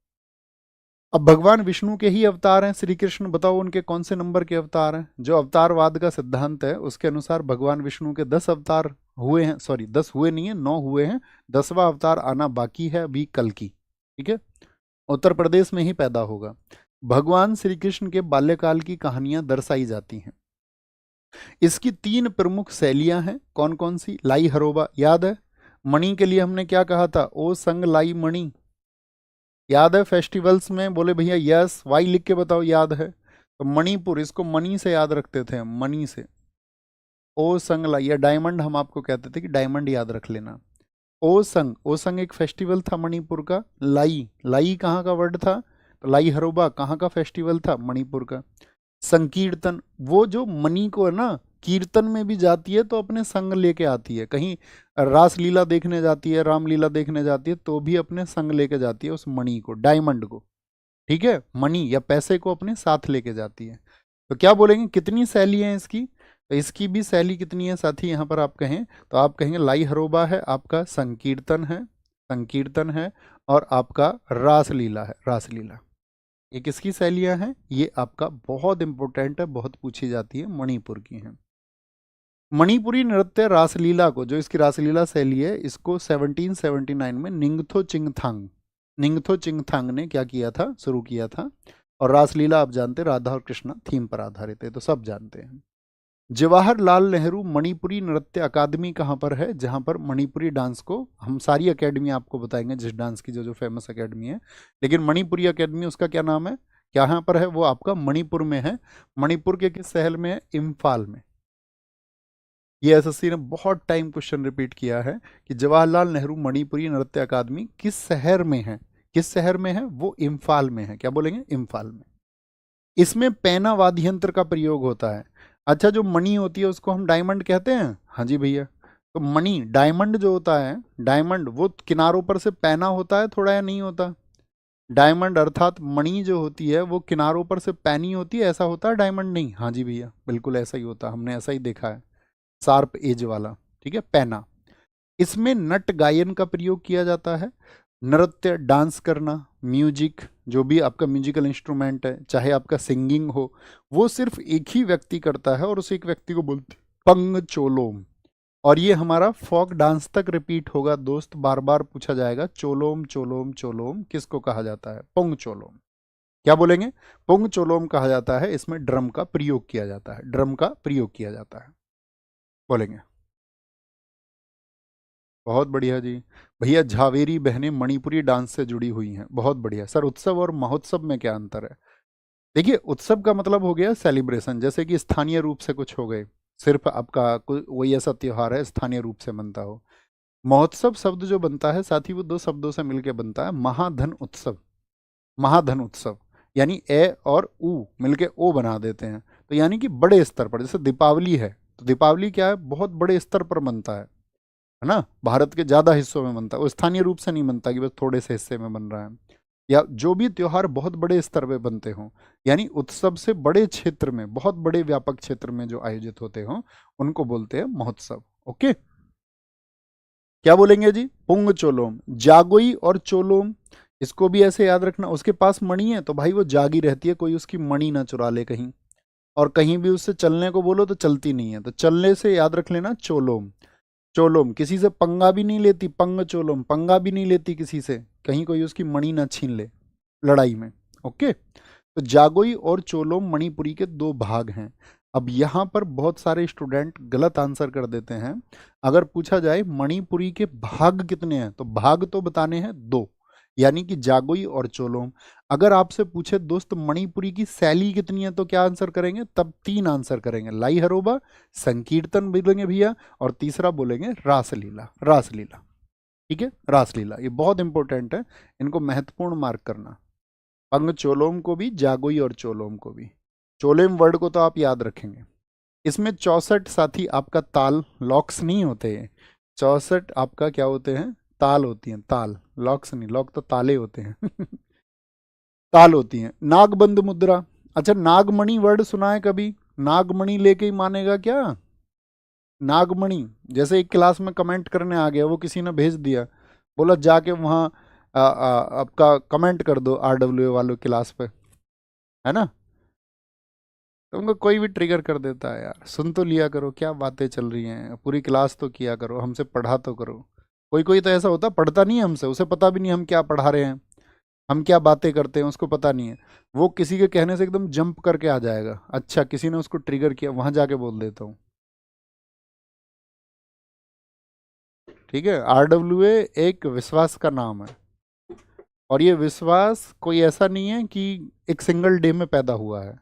अब भगवान विष्णु के ही अवतार हैं श्री कृष्ण, बताओ उनके कौन से नंबर के अवतार हैं? जो अवतारवाद का सिद्धांत है उसके अनुसार भगवान विष्णु के 10 अवतार हुए हैं, सॉरी 10 हुए नहीं है, 9 हुए हैं। 10वां अवतार आना बाकी है अभी, कल की, ठीक है। उत्तर प्रदेश में ही पैदा होगा। भगवान श्री कृष्ण के बाल्यकाल की कहानियां दर्शाई जाती हैं। इसकी 3 प्रमुख शैलियां हैं। कौन कौन सी? लाई हरोबा याद है? मणि के लिए हमने क्या कहा था? ओ संग लाई मणि, याद है? फेस्टिवल्स में बोले भैया यस, वाई लिख के बताओ, याद है? तो मणिपुर, इसको मणि से याद रखते थे हम, मणि से। ओ संग लाई, या डायमंड हम आपको कहते थे कि डायमंड याद रख लेना। ओ संग, ओ संग एक फेस्टिवल था मणिपुर का। लाई, लाई कहाँ का वर्ड था? तो लाई हरोबा कहाँ का फेस्टिवल था? मणिपुर का। संकीर्तन, वो जो मणि को है ना, कीर्तन में भी जाती है तो अपने संग लेके आती है। कहीं रासलीला देखने जाती है, रामलीला देखने जाती है, तो भी अपने संग लेके जाती है उस मणि को, डायमंड को, ठीक है। मणि या पैसे को अपने साथ लेके जाती है। तो क्या बोलेंगे, कितनी शैली है इसकी? तो इसकी भी शैली कितनी है साथी, यहाँ पर आप कहें तो आप कहेंगे लाई हरोबा है आपका, संकीर्तन है, संकीर्तन है, और आपका रासलीला है, रासलीला। ये किसकी शैलियाँ हैं? ये आपका बहुत इंपॉर्टेंट है, बहुत पूछी जाती है, मणिपुर की हैं। मणिपुरी नृत्य रासलीला को, जो इसकी रासलीला शैली है, इसको 1779 में निंगथो चिंगथांग, निंगथो चिंगथांग ने क्या किया था? शुरू किया था। और रासलीला आप जानते हैं राधा और कृष्णा थीम पर आधारित है, तो सब जानते हैं। जवाहरलाल नेहरू मणिपुरी नृत्य अकादमी कहाँ पर है? जहाँ पर मणिपुरी डांस को, हम सारी अकेडमी आपको बताएंगे जिस डांस की जो जो फेमस अकेडमी है, लेकिन मणिपुरी अकेडमी उसका क्या नाम है, कहाँ पर है? वो आपका मणिपुर में है। मणिपुर के किस शहर में है? इम्फाल में। ये एसएससी ने बहुत टाइम क्वेश्चन रिपीट किया है कि जवाहरलाल नेहरू मणिपुरी नृत्य अकादमी किस शहर में है। किस शहर में है? वो इम्फाल में है। क्या बोलेंगे? इम्फाल में। इसमें पैना वाद्य यंत्र का प्रयोग होता है। अच्छा, जो मणि होती है उसको हम डायमंड कहते हैं। हाँ जी भैया। तो मणि, डायमंड जो होता है, डायमंड वो किनारों पर से पैना होता है थोड़ा, या नहीं होता? डायमंड अर्थात मणि जो होती है वो किनारों पर से पैनी होती है, ऐसा होता है डायमंड? नहीं। हाँ जी भैया, बिल्कुल ऐसा ही होता है, हमने ऐसा ही देखा है, शार्प एज वाला। ठीक है, पैना। इसमें नट गायन का प्रयोग किया जाता है। नृत्य, डांस करना, म्यूजिक, जो भी आपका म्यूजिकल इंस्ट्रूमेंट है, चाहे आपका सिंगिंग हो, वो सिर्फ एक ही व्यक्ति करता है और उस एक व्यक्ति को बोलते पंग चोलोम। और ये हमारा फोक डांस तक रिपीट होगा दोस्त, बार बार पूछा जाएगा, चोलोम चोलोम चोलोम किसको कहा जाता है? पोंग चोलोम। क्या बोलेंगे? पोंग चोलोम कहा जाता है। इसमें ड्रम का प्रयोग किया जाता है, ड्रम का प्रयोग किया जाता है। बोलेंगे? बहुत बढ़िया जी। भैया, झावेरी बहनें मणिपुरी डांस से जुड़ी हुई हैं। बहुत बढ़िया सर। उत्सव और महोत्सव में क्या अंतर है? देखिए, उत्सव का मतलब हो गया सेलिब्रेशन, जैसे कि स्थानीय रूप से कुछ हो गए, सिर्फ आपका कोई वही ऐसा त्योहार है स्थानीय रूप से बनता हो। महोत्सव शब्द जो बनता है साथी, वो दो शब्दों से मिलकर बनता है, महाधन उत्सव। महाधन उत्सव यानी ए और ऊ मिलके ओ बना देते हैं। तो यानी कि बड़े स्तर पर, जैसे दीपावली है, तो दीपावली क्या है? बहुत बड़े स्तर पर बनता है ना? भारत के ज्यादा हिस्सों में बनता है, वो स्थानीय रूप से नहीं बनता कि बस थोड़े से हिस्से में बन रहा है। या जो भी त्योहार बहुत बड़े स्तर पे बनते हों, यानी उत्सव से बड़े क्षेत्र में, बहुत बड़े व्यापक क्षेत्र में जो आयोजित होते हों, उनको बोलते हैं महोत्सव। ओके, क्या बोलेंगे जी? पुंग चोलोम। जागोई और चोलोम, इसको भी ऐसे याद रखना। उसके पास मणि है तो भाई वो जागी रहती है, कोई उसकी मणि ना चुरा ले कहीं। और कहीं भी उससे चलने को बोलो तो चलती नहीं है, तो चलने से याद रख लेना चोलोम। चोलोम किसी से पंगा भी नहीं लेती, पंग चोलोम, पंगा भी नहीं लेती किसी से, कहीं कोई उसकी मणि ना छीन ले लड़ाई में। ओके, तो जागोई और चोलोम मणिपुरी के दो भाग हैं। अब यहाँ पर बहुत सारे स्टूडेंट गलत आंसर कर देते हैं। अगर पूछा जाए मणिपुरी के भाग कितने हैं, तो भाग तो बताने हैं दो, यानी कि जागोई और चोलोम। अगर आपसे पूछे दोस्त मणिपुरी की शैली कितनी है, तो क्या आंसर करेंगे? तब तीन आंसर करेंगे, लाई हरोबा, संकीर्तन बोलेंगे भैया, और तीसरा बोलेंगे रासलीला। रासलीला, ठीक है, रासलीला। ये बहुत इंपॉर्टेंट है, इनको महत्वपूर्ण मार्क करना। पंग चोलोम को भी, जागोई और चोलोम को भी। चोलेम वर्ड को तो आप याद रखेंगे। इसमें 64 साथी आपका ताल, लॉक्स नहीं होते हैं। 64 आपका क्या होते हैं? ताल होती हैं, ताल। लॉक्स नहीं, लॉक तो ताले होते हैं। ताल होती हैं। नागबंद मुद्रा। अच्छा, नागमणि वर्ड सुना है कभी? नागमणि लेके ही मानेगा क्या? नागमणि, जैसे एक क्लास में कमेंट करने आ गया, वो किसी ने भेज दिया, बोला जाके वहाँ आपका कमेंट कर दो RWA वालों क्लास पे, है ना? तो उनको कोई भी ट्रिगर कर देता है यार। सुन तो लिया करो, क्या बातें चल रही हैं, पूरी क्लास तो किया करो, हमसे पढ़ा तो करो। कोई कोई तो ऐसा होता पढ़ता नहीं है हमसे, उसे पता भी नहीं हम क्या पढ़ा रहे हैं, हम क्या बातें करते हैं, उसको पता नहीं है। वो किसी के कहने से एकदम जंप करके आ जाएगा, अच्छा किसी ने उसको ट्रिगर किया, वहां जाके बोल देता हूँ। ठीक है, RWA एक विश्वास का नाम है, और ये विश्वास कोई ऐसा नहीं है कि एक सिंगल डे में पैदा हुआ है।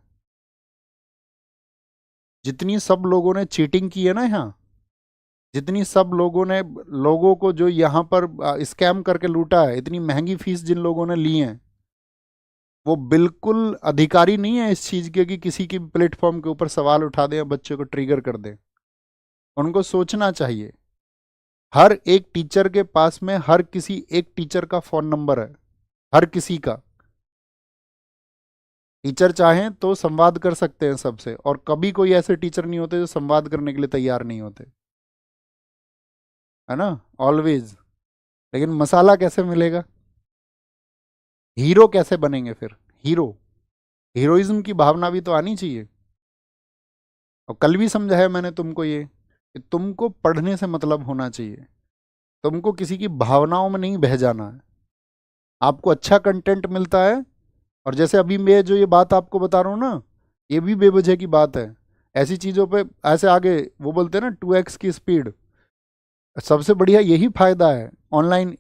जितनी सब लोगों ने चीटिंग की है ना यहाँ, जितनी सब लोगों ने, लोगों को जो यहाँ पर स्कैम करके लूटा है, इतनी महंगी फीस जिन लोगों ने ली है, वो बिल्कुल अधिकारी नहीं है इस चीज के कि किसी की प्लेटफॉर्म के ऊपर सवाल उठा दें या बच्चे को ट्रिगर कर दें। उनको सोचना चाहिए। हर एक टीचर के पास में हर किसी एक टीचर का फोन नंबर है, हर किसी का। टीचर चाहें तो संवाद कर सकते हैं सबसे, और कभी कोई ऐसे टीचर नहीं होते जो संवाद करने के लिए तैयार नहीं होते, है ना? ऑलवेज। लेकिन मसाला कैसे मिलेगा? हीरो कैसे बनेंगे फिर? हीरो, हीरोइज्म की भावना भी तो आनी चाहिए। और कल भी समझाया मैंने तुमको ये, कि तुमको पढ़ने से मतलब होना चाहिए, तुमको किसी की भावनाओं में नहीं बह जाना है। आपको अच्छा कंटेंट मिलता है, और जैसे अभी मैं जो ये बात आपको बता रहा हूँ ना, ये भी बेवजह की बात है। ऐसी चीज़ों पे ऐसे आगे, वो बोलते हैं ना 2x की स्पीड, सबसे बढ़िया यही फायदा है ऑनलाइन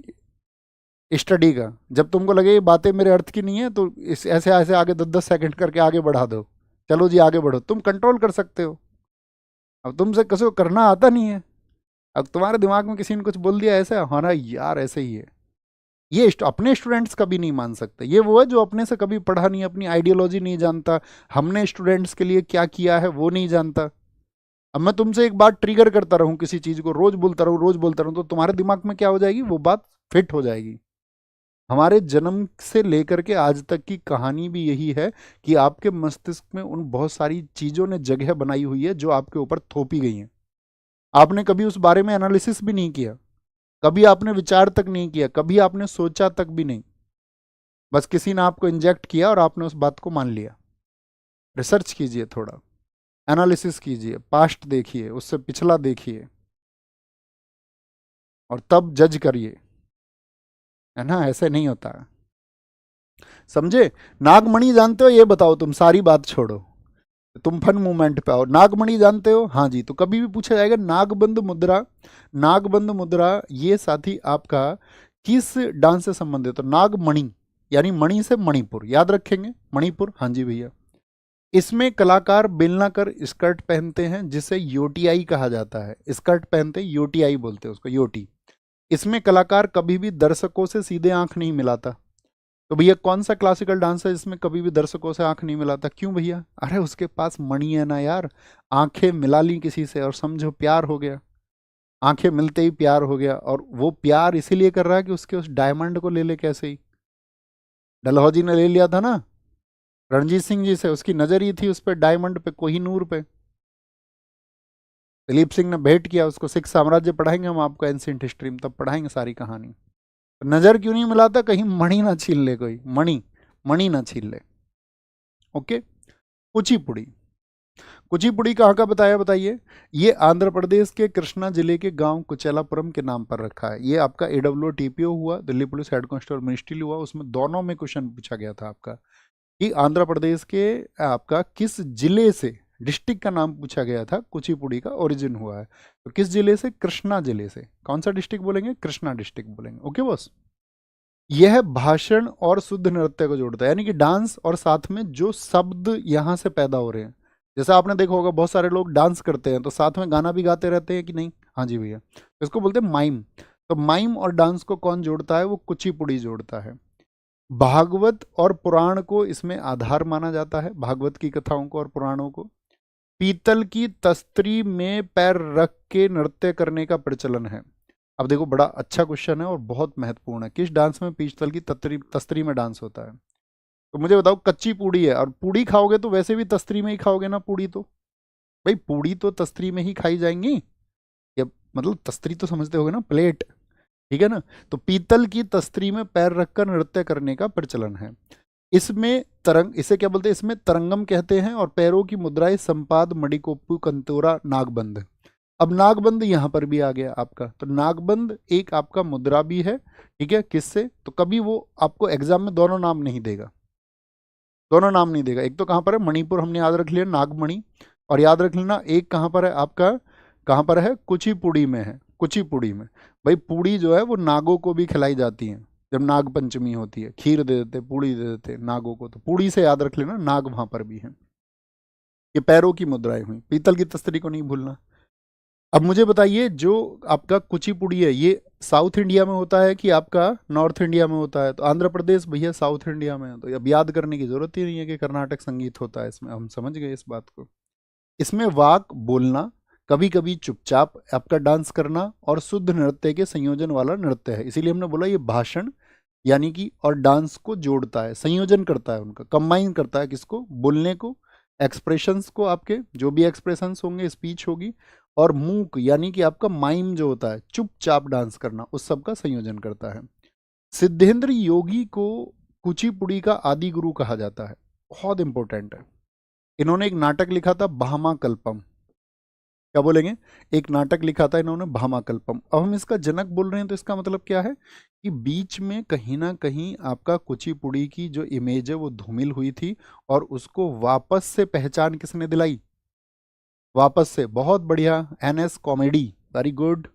स्टडी का। जब तुमको लगे ये बातें मेरे अर्थ की नहीं है, तो इस ऐसे ऐसे आगे 10-10 सेकंड करके आगे बढ़ा दो, चलो जी आगे बढ़ो, तुम कंट्रोल कर सकते हो। अब तुमसे किसी को करना आता नहीं है, अब तुम्हारे दिमाग में किसी ने कुछ बोल दिया ऐसा, हाँ ना यार ऐसे ही है। ये अपने स्टूडेंट्स कभी नहीं मान सकते। ये वो है जो अपने से कभी पढ़ा नहीं, अपनी आइडियोलॉजी नहीं जानता, हमने स्टूडेंट्स के लिए क्या किया है वो नहीं जानता। अब मैं तुमसे एक बात ट्रिगर करता रहूं, किसी चीज को रोज बोलता रहूं रोज बोलता रहूं, तो तुम्हारे दिमाग में क्या हो जाएगी, वो बात फिट हो जाएगी। हमारे जन्म से लेकर के आज तक की कहानी भी यही है कि आपके मस्तिष्क में उन बहुत सारी चीजों ने जगह बनाई हुई है जो आपके ऊपर थोपी गई हैं। आपने कभी उस बारे में एनालिसिस भी नहीं किया, कभी आपने विचार तक नहीं किया, कभी आपने सोचा तक भी नहीं। बस किसी ने आपको इंजेक्ट किया और आपने उस बात को मान लिया। रिसर्च कीजिए, थोड़ा एनालिसिस कीजिए, पास्ट देखिए, उससे पिछला देखिए, और तब जज करिए, है ना। ऐसे नहीं होता, समझे। नागमणि जानते हो, ये बताओ, तुम सारी बात छोड़ो, तुम फन मूवमेंट पे आओ। नागमणि जानते हो, हाँ जी। तो कभी भी पूछा जाएगा नागबंद मुद्रा, नागबंद मुद्रा ये साथी आपका किस डांस से संबंधित, तो नागमणि यानी मणि से मणिपुर, याद रखेंगे, मणिपुर, हाँ जी भैया। इसमें कलाकार बेलनाकर स्कर्ट पहनते हैं जिसे योटीआई कहा जाता है। स्कर्ट पहनते योटीआई बोलते हैं उसको, योटी। इसमें कलाकार कभी भी दर्शकों से सीधे आंख नहीं मिलाता। तो भैया कौन सा क्लासिकल डांस है जिसमें कभी भी दर्शकों से आंख नहीं मिलाता, क्यों भैया, अरे उसके पास मणि है ना यार। आंखें मिला ली किसी से और समझो प्यार हो गया, आंखें मिलते ही प्यार हो गया। और वो प्यार इसीलिए कर रहा है कि उसके उस डायमंड को ले ले, कैसे ही डलहौजी ने ले लिया था ना रणजीत सिंह जी से, उसकी नजर ही थी उस पर, डायमंड पे, कोहिनूर पे। दिलीप सिंह ने भेंट किया उसको। सिख साम्राज्य पढ़ाएंगे हम आपको एंशिएंट हिस्ट्री में, तब पढ़ाएंगे सारी कहानी। नजर क्यों नहीं मिलाता, कहीं मणि ना छीन ले कोई, मणि, मणि ना छीन ले। ओके। कुचिपुड़ी, कुचिपुड़ी कहाँ का बताया बताइए। ये आंध्र प्रदेश के कृष्णा जिले के गांव कुचेलापुरम के नाम पर रखा है। ये आपका AWTPO हुआ, Delhi police head constable ministry हुआ, उसमें दोनों में क्वेश्चन पूछा गया था आपका कि आंध्र प्रदेश के आपका किस जिले से, डिस्ट्रिक्ट का नाम पूछा गया था, कुचिपुड़ी का ओरिजिन हुआ है। तो किस जिले से, कृष्णा जिले से। कौन सा डिस्ट्रिक्ट बोलेंगे, कृष्णा डिस्ट्रिक्ट बोलेंगे। Okay boss. यह भाषण और शुद्ध नृत्य को जोड़ता है, यानी कि डांस और साथ में जो शब्द यहाँ से पैदा हो रहे हैं। जैसा आपने देखा होगा बहुत सारे लोग डांस करते हैं तो साथ में गाना भी गाते रहते हैं कि नहीं, हाँ जी भैया, इसको बोलते हैं माइम। तो माइम और डांस को कौन जोड़ता है, वो कुचिपुड़ी जोड़ता है। भागवत और पुराण को इसमें आधार माना जाता है, भागवत की कथाओं को और पुराणों को। पीतल की तस्तरी में पैर रख के नृत्य करने का प्रचलन है। अब देखो बड़ा अच्छा क्वेश्चन है और बहुत महत्वपूर्ण है, किस डांस में पीतल की तस्तरी तस्तरी में डांस होता है। तो मुझे बताओ, कच्ची पूड़ी है और पूड़ी खाओगे तो वैसे भी तस्तरी में ही खाओगे ना पूड़ी, तो भाई पूड़ी तो तस्तरी में ही खाई जाएंगी, या मतलब तस्तरी तो समझते होगे ना, प्लेट, ठीक है ना। तो पीतल की तस्तरी में पैर रखकर नृत्य करने का प्रचलन है। इसमें तरंग, इसे क्या बोलते हैं, इसमें तरंगम कहते हैं। और पैरों की मुद्राएं संपाद, मडिकोप्पू, कंतोरा, नागबंद। अब नागबंद यहां पर भी आ गया आपका। तो नागबंद एक आपका मुद्रा भी है, ठीक है, किससे, तो कभी वो आपको एग्जाम में दोनों नाम नहीं देगा, दोनों नाम नहीं देगा। एक तो कहां पर है, मणिपुर हमने याद रख लिया, नागमणि। और याद रख लेना एक कहां पर है आपका, कहां पर है, कुचिपुड़ी में है, कुचिपुड़ी में। भाई पूड़ी जो है वो नागों को भी खिलाई जाती है, जब नाग पंचमी होती है खीर दे देते, पूड़ी दे देते नागों को, तो पूड़ी से याद रख लेना, नाग वहां पर भी है। ये पैरों की मुद्राएं हुई, पीतल की तस्तरी को नहीं भूलना। अब मुझे बताइए, जो आपका कुचिपुड़ी है ये साउथ इंडिया में होता है कि आपका नॉर्थ इंडिया में होता है। तो आंध्र प्रदेश भैया साउथ इंडिया में है, तो अब याद करने की जरूरत ही नहीं है कि कर्नाटक संगीत होता है इसमें, हम समझ गए इस बात को। इसमें वाक बोलना, कभी कभी चुपचाप आपका डांस करना और शुद्ध नृत्य के संयोजन वाला नृत्य है। इसीलिए हमने बोला ये भाषण यानी कि और डांस को जोड़ता है, संयोजन करता है, उनका कंबाइन करता है, किसको, बोलने को, एक्सप्रेशंस को, आपके जो भी एक्सप्रेशंस होंगे, स्पीच होगी, और मूक यानी कि आपका माइम जो होता है, चुपचाप डांस करना, उस सब का संयोजन करता है। सिद्धेंद्र योगी को कुचिपुड़ी का आदि गुरु कहा जाता है, बहुत इंपॉर्टेंट है। इन्होंने एक नाटक लिखा था भामा कल्पम, क्या बोलेंगे, एक नाटक लिखा था इन्होंने भामा कल्पम। अब हम इसका जनक बोल रहे हैं तो इसका मतलब क्या है कि बीच में कहीं ना कहीं आपका कुचिपुड़ी की जो इमेज है वो धूमिल हुई थी, और उसको वापस से पहचान किसने दिलाई, वापस से, बहुत बढ़िया, NS कॉमेडी, वेरी गुड।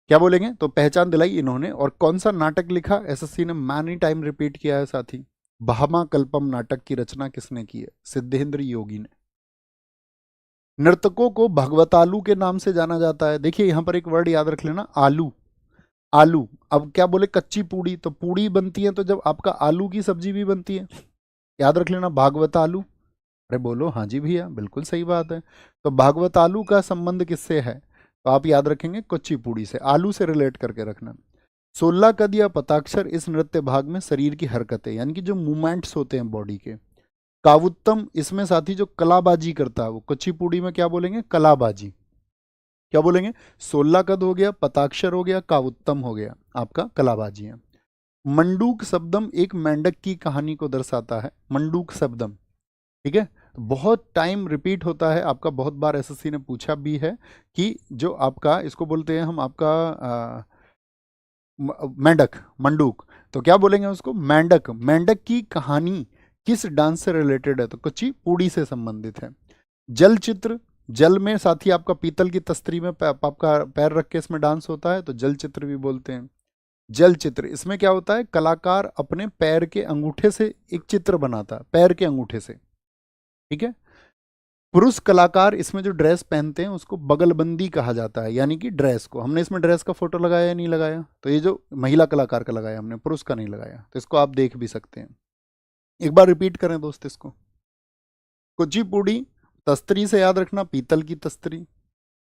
क्या बोलेंगे, तो पहचान दिलाई इन्होंने। और कौन सा नाटक लिखा, SSC ने मैनी टाइम रिपीट किया है साथी, भामा कल्पम नाटक की रचना किसने की है, सिद्धेंद्र योगी ने। नर्तकों को भगवतालू के नाम से जाना जाता है। देखिए यहाँ पर एक वर्ड याद रख लेना, आलू। आलू, अब क्या बोले, कच्ची पूड़ी, तो पूड़ी बनती है तो जब आपका आलू की सब्जी भी बनती है, याद रख लेना भागवत आलू। अरे बोलो हाँ जी भैया, बिल्कुल सही बात है। तो भागवत आलू का संबंध किससे है, तो आप याद रखेंगे कच्ची पूड़ी से, आलू से रिलेट करके रखना। 16 कद या पताक्षर इस नृत्य भाग में शरीर की हरकतें, यानी कि जो मूवमेंट्स होते हैं बॉडी के। कावुत्तम, इसमें साथी जो कलाबाजी करता है, वो कुचिपुड़ी में क्या बोलेंगे, कलाबाजी। क्या बोलेंगे, 16 कद हो गया, पताक्षर हो गया, कावुत्तम हो गया, आपका कलाबाजी है। मंडूक शब्दम एक मेंढक की कहानी को दर्शाता है, मंडूक शब्दम, ठीक है। तो बहुत टाइम रिपीट होता है आपका, बहुत बार एसएससी ने पूछा भी है कि जो आपका इसको बोलते हैं हम आपका मेंढक, मंडूक, तो क्या बोलेंगे उसको, मेंढक। मेंढक की कहानी किस डांस से रिलेटेड है, तो कुचिपुड़ी से संबंधित है। जल चित्र, जल में साथी आपका पीतल की तस्तरी में आपका पैर रख के इसमें डांस होता है, तो जल चित्र भी बोलते हैं। जल चित्र, इसमें क्या होता है, कलाकार अपने पैर के अंगूठे से एक चित्र बनाता है, पैर के अंगूठे से, ठीक है। पुरुष कलाकार इसमें जो ड्रेस पहनते हैं उसको बगलबंदी कहा जाता है, यानी कि ड्रेस को, हमने इसमें ड्रेस का फोटो लगाया या नहीं लगाया, तो ये जो महिला कलाकार का लगाया हमने, पुरुष का नहीं लगाया, तो इसको आप देख भी सकते हैं। एक बार रिपीट करें दोस्त इसको, कुचिपुड़ी तस्तरी से याद रखना, पीतल की तस्तरी।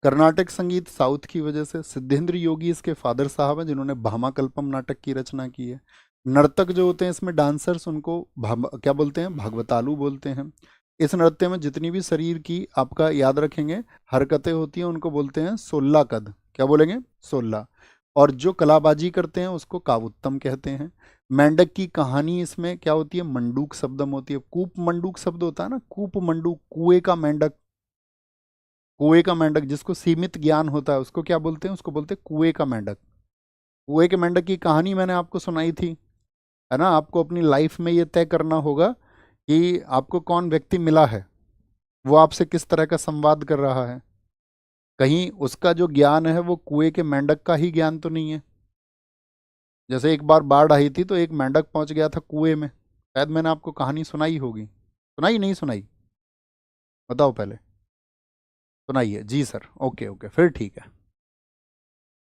कर्नाटक संगीत साउथ की वजह से, सिद्धेंद्र योगी इसके फादर साहब हैं जिन्होंने भामाकल्पम नाटक की रचना की है। नर्तक जो होते हैं इसमें डांसर्स, उनको क्या बोलते हैं, भागवतालू बोलते हैं। इस नृत्य में जितनी भी शरीर की आपका याद रखेंगे हरकतें होती हैं उनको बोलते हैं 16 कद, क्या बोलेंगे, 16। और जो कलाबाजी करते हैं उसको कावुत्तम कहते हैं। मेंढक की कहानी इसमें क्या होती है, मंडूक शब्दम होती है। कूप मंडूक शब्द होता है ना, कूप मंडूक, कुएं का मेंढक, कुएं का मेंढक जिसको सीमित ज्ञान होता है उसको क्या बोलते हैं, उसको बोलते हैं कुएं का मेंढक। कुएं के मेंढक की कहानी मैंने आपको सुनाई थी, है ना। आपको अपनी लाइफ में ये तय करना होगा कि आपको कौन व्यक्ति मिला है, वो आपसे किस तरह का संवाद कर रहा है। कहीं उसका जो ज्ञान है वो कुएं के मेंढक का ही ज्ञान तो नहीं है। जैसे एक बार बाढ़ आई थी तो एक मेंढक पहुंच गया था कुएं में, शायद मैंने आपको कहानी सुनाई होगी, सुनाई नहीं सुनाई, बताओ पहले, सुनाइए जी सर, ओके ओके, फिर ठीक है,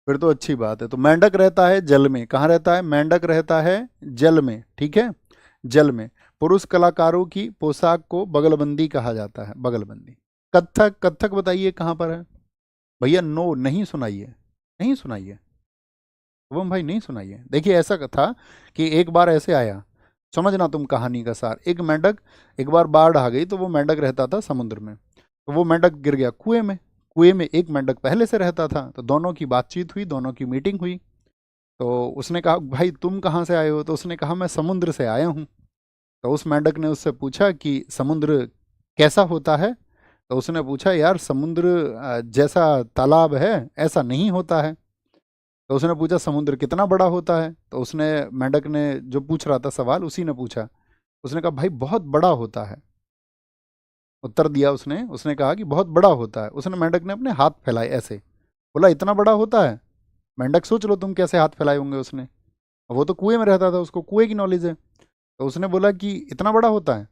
फिर तो अच्छी बात है। तो मेंढक रहता है जल में, कहाँ रहता है, मेंढक रहता है जल में, ठीक है, जल में। पुरुष कलाकारों की पोशाक को बगलबंदी कहा जाता है, बगलबंदी। कथक, कथक बताइए कहाँ पर है भैया, नो नहीं सुनाइए, नहीं सुनाइए शुभम भाई, नहीं सुनाइए। देखिए ऐसा था कि एक बार ऐसे आया, समझना तुम कहानी का सार। एक मेंढक, एक बार बाढ़ आ गई तो वो मेंढक रहता था समुद्र में, तो वो मेंढक गिर गया कुएं में। कुएं में एक मेंढक पहले से रहता था, तो दोनों की बातचीत हुई, दोनों की मीटिंग हुई। तो उसने कहा भाई तुम कहाँ से आए हो, तो उसने कहा मैं समुद्र से आया हूँ। तो उस मेंढक ने उससे पूछा कि समुद्र कैसा होता है, तो उसने पूछा यार समुद्र जैसा तालाब है ऐसा नहीं होता है। तो उसने पूछा समुद्र कितना बड़ा होता है, तो उसने, मेंढक ने जो पूछ रहा था सवाल उसी ने पूछा, उसने कहा भाई बहुत बड़ा होता है, उत्तर दिया उसने। उसने कहा कि बहुत बड़ा होता है। उसने, मेंढक ने अपने हाथ फैलाए ऐसे, बोला इतना बड़ा होता है। मेंढक सोच लो तुम कैसे हाथ फैलाए होंगे उसने, वो तो कुएं में रहता था, उसको कुएं की नॉलेज है। तो उसने बोला कि इतना बड़ा होता है,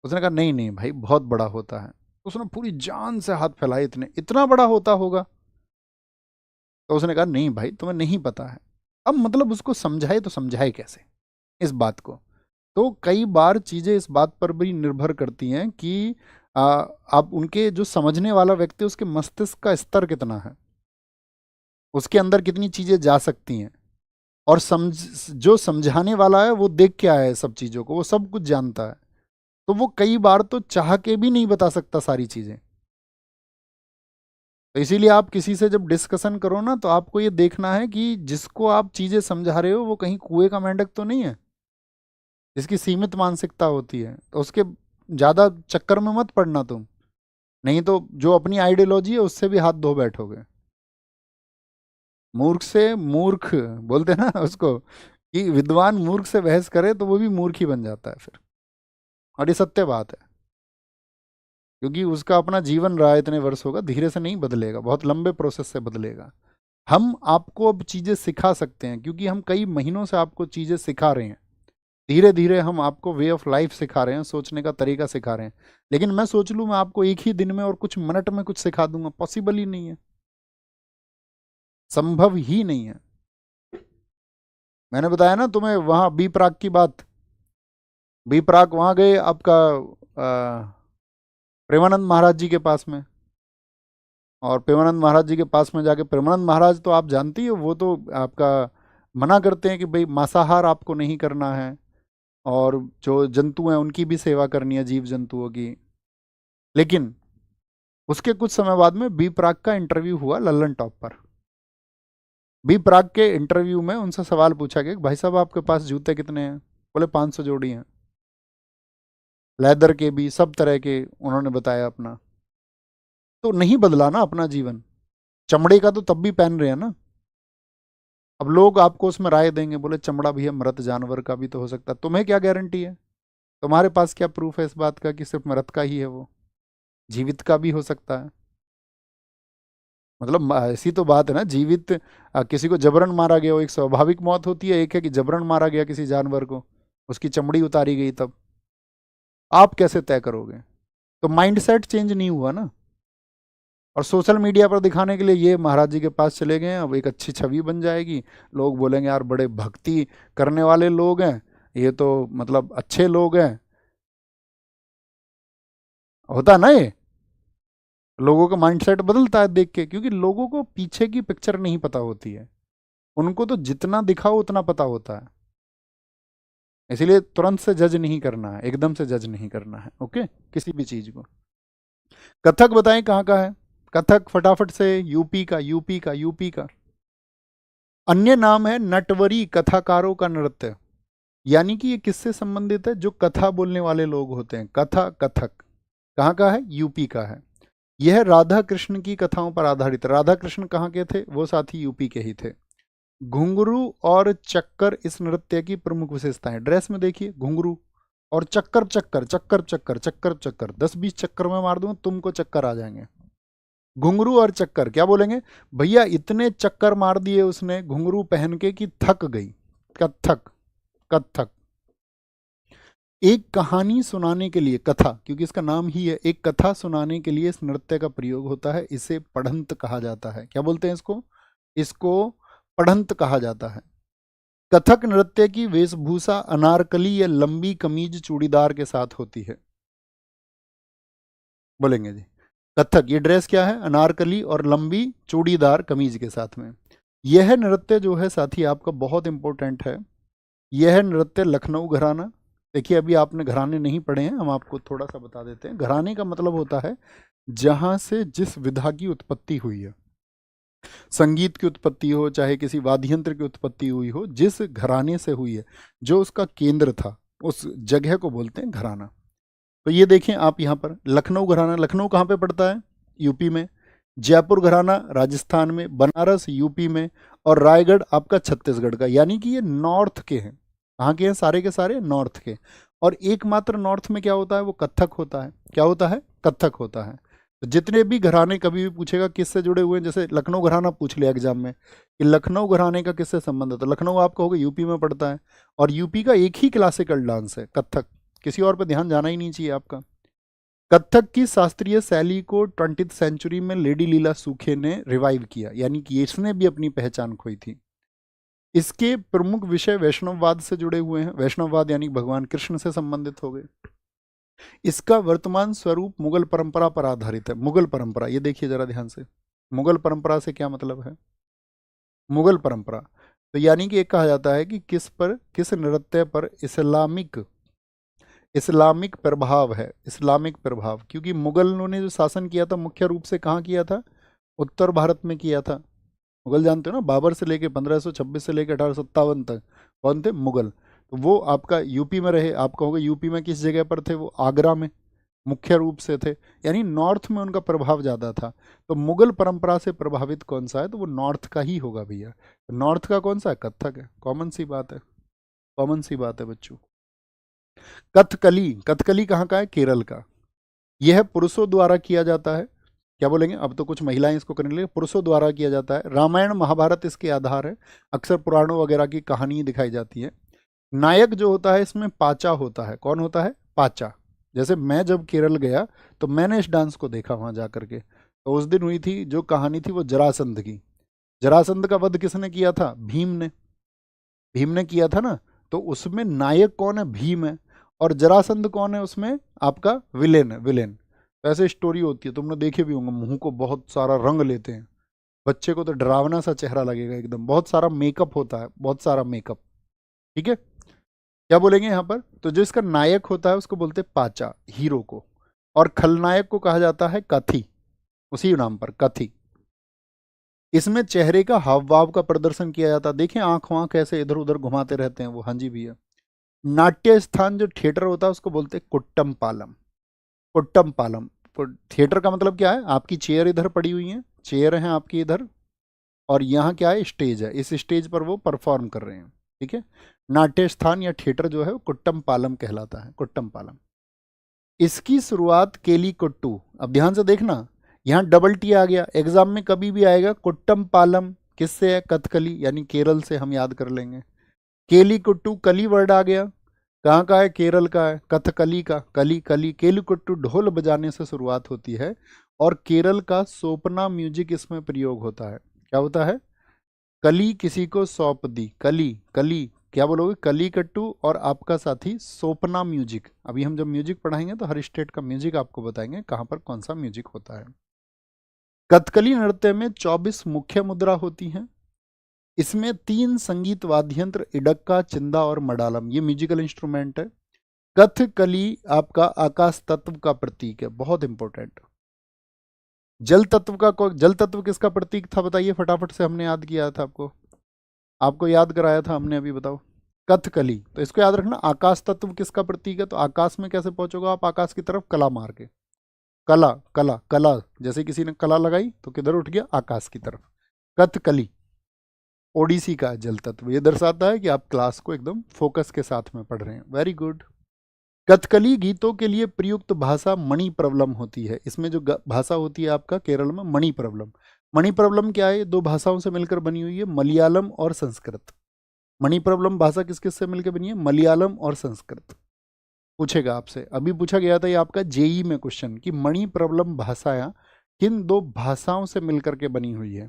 उसने कहा नहीं नहीं भाई बहुत बड़ा होता है। उसने पूरी जान से हाथ फैलाए, इतने, इतना बड़ा होता होगा। तो उसने कहा नहीं भाई तुम्हें नहीं पता है। अब मतलब उसको समझाए तो समझाए कैसे इस बात को। तो कई बार चीज़ें इस बात पर भी निर्भर करती हैं कि आप उनके जो समझने वाला व्यक्ति उसके मस्तिष्क का स्तर कितना है, उसके अंदर कितनी चीज़ें जा सकती हैं। और जो समझाने वाला है वो देख के आया है सब चीज़ों को, वो सब कुछ जानता है, तो वो कई बार तो चाह के भी नहीं बता सकता सारी चीज़ें। तो इसीलिए आप किसी से जब डिस्कशन करो ना, तो आपको ये देखना है कि जिसको आप चीज़ें समझा रहे हो वो कहीं कुएं का मेंढक तो नहीं है, जिसकी सीमित मानसिकता होती है। तो उसके ज़्यादा चक्कर में मत पड़ना तुम, नहीं तो जो अपनी आइडियोलॉजी है उससे भी हाथ धो बैठोगे। मूर्ख से मूर्ख बोलते हैं ना उसको, कि विद्वान मूर्ख से बहस करे तो वो भी मूर्ख ही बन जाता है फिर। और ये सत्य बात है, क्योंकि उसका अपना जीवन रहा है इतने वर्षों का, धीरे से नहीं बदलेगा, बहुत लंबे प्रोसेस से बदलेगा। हम आपको अब चीज़ें सिखा सकते हैं क्योंकि हम कई महीनों से आपको चीज़ें सिखा रहे हैं, धीरे धीरे हम आपको वे ऑफ लाइफ सिखा रहे हैं, सोचने का तरीका सिखा रहे हैं। लेकिन मैं सोच लूँ मैं आपको एक ही दिन में और कुछ मिनट में कुछ सिखा दूंगा, पॉसिबल ही नहीं है, संभव ही नहीं है। मैंने बताया ना तुम्हें वहां बी प्राक की बात, बी प्राक वहां गए आपका प्रेमानंद महाराज जी के पास में, और प्रेमानंद महाराज जी के पास में जाके, प्रेमानंद महाराज तो आप जानती हो वो तो आपका मना करते हैं कि भाई मांसाहार आपको नहीं करना है, और जो जंतु हैं उनकी भी सेवा करनी है, जीव जंतुओं की। लेकिन उसके कुछ समय बाद में बी प्राक का इंटरव्यू हुआ लल्लन टॉप पर। बी प्राक के इंटरव्यू में उनसे सवाल पूछा गया कि भाई साहब आपके पास जूते कितने हैं? बोले 500 जोड़ी हैं, लेदर के भी, सब तरह के उन्होंने बताया अपना। तो नहीं बदला ना अपना जीवन, चमड़े का तो तब भी पहन रहे हैं ना। अब लोग आपको उसमें राय देंगे, बोले चमड़ा भी है, मृत जानवर का भी तो हो सकता है, तुम्हें क्या गारंटी है? तुम्हारे पास क्या प्रूफ है इस बात का कि सिर्फ मृत का ही है वो, जीवित का भी हो सकता है? मतलब ऐसी तो बात है ना, जीवित किसी को जबरन मारा गया हो, एक स्वाभाविक मौत होती है, एक है कि जबरन मारा गया किसी जानवर को, उसकी चमड़ी उतारी गई, तब आप कैसे तय करोगे? तो माइंडसेट चेंज नहीं हुआ ना। और सोशल मीडिया पर दिखाने के लिए ये महाराज जी के पास चले गए हैं, अब एक अच्छी छवि बन जाएगी, लोग बोलेंगे यार बड़े भक्ति करने वाले लोग हैं, ये तो मतलब अच्छे लोग हैं। होता ना ये, लोगों का माइंडसेट बदलता है देख के, क्योंकि लोगों को पीछे की पिक्चर नहीं पता होती है, उनको तो जितना दिखाओ उतना पता होता है। इसलिए तुरंत से जज नहीं करना है, एकदम से जज नहीं करना है, ओके, किसी भी चीज को। कथक बताएं कहाँ का है? कथक फटाफट से, यूपी का, यूपी का, यूपी का। अन्य नाम है नटवरी कथाकारों का नृत्य। यानी कि ये किससे संबंधित है? जो कथा बोलने वाले लोग होते हैं, कथा, कथक। कहाँ का है? यूपी का है। यह राधा कृष्ण की कथाओं पर आधारित। राधा कृष्ण कहाँ के थे? वो साथी यूपी के ही थे। घुंघरू और चक्कर इस नृत्य की प्रमुख विशेषताएं। ड्रेस में देखिए घुंघरू और चक्कर, चक्कर चक्कर चक्कर चक्कर चक्कर, 10-20 चक्कर में मार दूं तुमको चक्कर आ जाएंगे। घुंघरू और चक्कर, क्या बोलेंगे भैया, इतने चक्कर मार दिए उसने घुंघरू पहन के कि थक गई। कथक, कथक। एक कहानी सुनाने के लिए, कथा क्योंकि इसका नाम ही है, एक कथा सुनाने के लिए इस नृत्य का प्रयोग होता है। इसे पढ़ंत कहा जाता है। क्या बोलते हैं इसको? इसको पढ़ंत कहा जाता है। कथक नृत्य की वेशभूषा अनारकली या लंबी कमीज चूड़ीदार के साथ होती है। बोलेंगे जी कथक, ये ड्रेस क्या है? अनारकली और लंबी चूड़ीदार कमीज के साथ में। यह नृत्य जो है साथी आपका बहुत इंपॉर्टेंट है। यह नृत्य लखनऊ घराना, देखिए अभी आपने घराने नहीं पढ़े हैं, हम आपको थोड़ा सा बता देते हैं। घराने का मतलब होता है जहां से जिस विधा की उत्पत्ति हुई है, संगीत की उत्पत्ति हो चाहे किसी वाद्य यंत्र की उत्पत्ति हुई हो, जिस घराने से हुई है, जो उसका केंद्र था, उस जगह को बोलते हैं घराना। तो ये देखें आप यहाँ पर लखनऊ घराना, लखनऊ कहाँ पे पड़ता है? यूपी में। जयपुर घराना राजस्थान में, बनारस यूपी में, और रायगढ़ आपका छत्तीसगढ़ का। यानी कि ये नॉर्थ के हैं। कहाँ के हैं? सारे के सारे नॉर्थ के। और एकमात्र नॉर्थ में क्या होता है? वो कथक होता है। क्या होता है? कथक होता है। तो जितने भी घराने, कभी भी पूछेगा किससे जुड़े हुए हैं, जैसे लखनऊ घराना पूछ लिया एग्जाम में कि लखनऊ घराने का किससे संबंध है, तो लखनऊ आपका होगा यूपी में पड़ता है। और यूपी का एक ही क्लासिकल डांस है कथक, किसी और पे ध्यान जाना ही नहीं चाहिए आपका। कथक की शास्त्रीय शैली को 20th सेंचुरी में लेडी लीला सूखे ने रिवाइव किया, यानी कि इसने भी अपनी पहचान खोई थी। इसके प्रमुख विषय वैष्णववाद से जुड़े हुए हैं। वैष्णववाद यानी भगवान कृष्ण से संबंधित हो गए। इसका वर्तमान स्वरूप मुगल परंपरा पर आधारित है। मुगल परंपरा, ये देखिए जरा ध्यान से, मुगल परंपरा से क्या मतलब है? मुगल परंपरा तो यानी कि एक कहा जाता है कि किस पर, किस नृत्य पर इस्लामिक प्रभाव है। इस्लामिक प्रभाव, क्योंकि मुगलों ने जो शासन किया था मुख्य रूप से कहाँ किया था? उत्तर भारत में किया था। मुगल जानते हो ना, बाबर से लेके 1526 से लेकर 1857 तक कौन थे? मुगल। तो वो आपका यूपी में रहे। आपका होगा यूपी में किस जगह पर थे? वो आगरा में मुख्य रूप से थे, यानी नॉर्थ में उनका प्रभाव ज़्यादा था। तो मुगल परंपरा से प्रभावित कौन सा है? तो वो नॉर्थ का ही होगा भैया। तो नॉर्थ का कौन सा है? कथक है। कॉमन सी बात है, कॉमन सी बात है बच्चों। कथकली, कथकली कहाँ का है? केरल का। यह पुरुषों द्वारा किया जाता है। क्या बोलेंगे? अब तो कुछ महिलाएं इसको करने लगे। पुरुषों द्वारा किया जाता है। रामायण महाभारत इसके आधार है। अक्सर पुराणों वगैरह की कहानी दिखाई जाती है। नायक जो होता है इसमें पाचा होता है। कौन होता है? पाचा। जैसे मैं जब केरल गया तो मैंने इस डांस को देखा वहां जा करके, तो उस दिन हुई थी जो कहानी थी वो जरासंध की। जरासंध का वध किसने किया था? भीम ने। भीम ने किया था ना। तो उसमें नायक कौन है? भीम है। और जरासंध कौन है उसमें? आपका विलेन है, विलेन। तो ऐसे स्टोरी होती है, तुमने देखे भी होंगे, मुंह को बहुत सारा रंग लेते हैं, बच्चे को तो डरावना सा चेहरा लगेगा एकदम, बहुत सारा मेकअप होता है, बहुत सारा मेकअप। ठीक है, क्या बोलेंगे यहाँ पर? तो जो इसका नायक होता है उसको बोलते हैं पाचा, हीरो को। और खलनायक को कहा जाता है कथी, उसी नाम पर, कथी। इसमें चेहरे का हाव भाव का प्रदर्शन किया जाता है। देखें आंख वाँख ऐसे इधर उधर घुमाते रहते हैं वो, हाँ जी भैया। नाट्य स्थान जो थिएटर होता है उसको बोलते हैं कुट्टम पालम। कुट्टम पालम। थिएटर का मतलब क्या है? आपकी चेयर इधर पड़ी हुई है, चेयर है आपकी इधर, और यहाँ क्या है? स्टेज है, इस स्टेज पर वो परफॉर्म कर रहे हैं। ठीक है, नाट्य स्थान या थिएटर जो है वो कुट्टम पालम कहलाता है, कुट्टम पालम। इसकी शुरुआत केली कुट्टू, अब ध्यान से देखना, यहाँ डबल टी आ गया, एग्जाम में कभी भी आएगा। कुट्टम पालम किससे है? कथकली, यानी केरल से, हम याद कर लेंगे। केली कुट्टू, कली वर्ड आ गया, कहाँ का है? केरल का है, कथकली का, कली कली। केली कुट्टू ढोल बजाने से शुरुआत होती है, और केरल का सोपना म्यूजिक इसमें प्रयोग होता है। क्या होता है? कली किसी को सौंप दी, कली कली, क्या बोलोगे? कली कट्टू। और आपका साथी सोपना म्यूजिक। अभी हम जब म्यूजिक पढ़ाएंगे तो हर स्टेट का म्यूजिक आपको बताएंगे कहाँ पर कौन सा म्यूजिक होता है। कथकली नृत्य में 24 मुख्य मुद्रा होती हैं। इसमें 3 संगीत वाद्य यंत्र, इडक्का, चिंदा और मडालम, ये म्यूजिकल इंस्ट्रूमेंट है। कथकली आपका आकाश तत्व का प्रतीक है, बहुत इंपॉर्टेंट। जल तत्व का जल तत्व किसका प्रतीक था बताइए फटाफट से, हमने याद किया था आपको, आपको याद कराया था हमने अभी, बताओ। कथकली, तो इसको याद रखना। आकाश तत्व किसका प्रतीक है? तो आकाश में कैसे पहुंचोगे आप? आकाश की तरफ कला मार के, कला कला कला, जैसे किसी ने कला लगाई तो किधर उठ गया? आकाश की तरफ। कथकली ओडिसी का जल तत्व, ये दर्शाता है कि आप क्लास को एकदम फोकस के साथ में पढ़ रहे हैं। Very good. कथकली गीतों के लिए प्रयुक्त भाषा मणि प्रबलम होती है। इसमें जो भाषा होती है आपका केरल में, मणि प्रबलम। मणि प्रबलम क्या है? 2 भाषाओं से मिलकर बनी हुई है, मलयालम और संस्कृत। मणि प्रबलम भाषा किस किस से मिलकर बनी है? मलयालम और संस्कृत। पूछेगा आपसे, अभी पूछा गया था ये आपका जेई में क्वेश्चन, कि मणि प्रबलम भाषाएं किन 2 भाषाओं से मिलकर के बनी हुई है?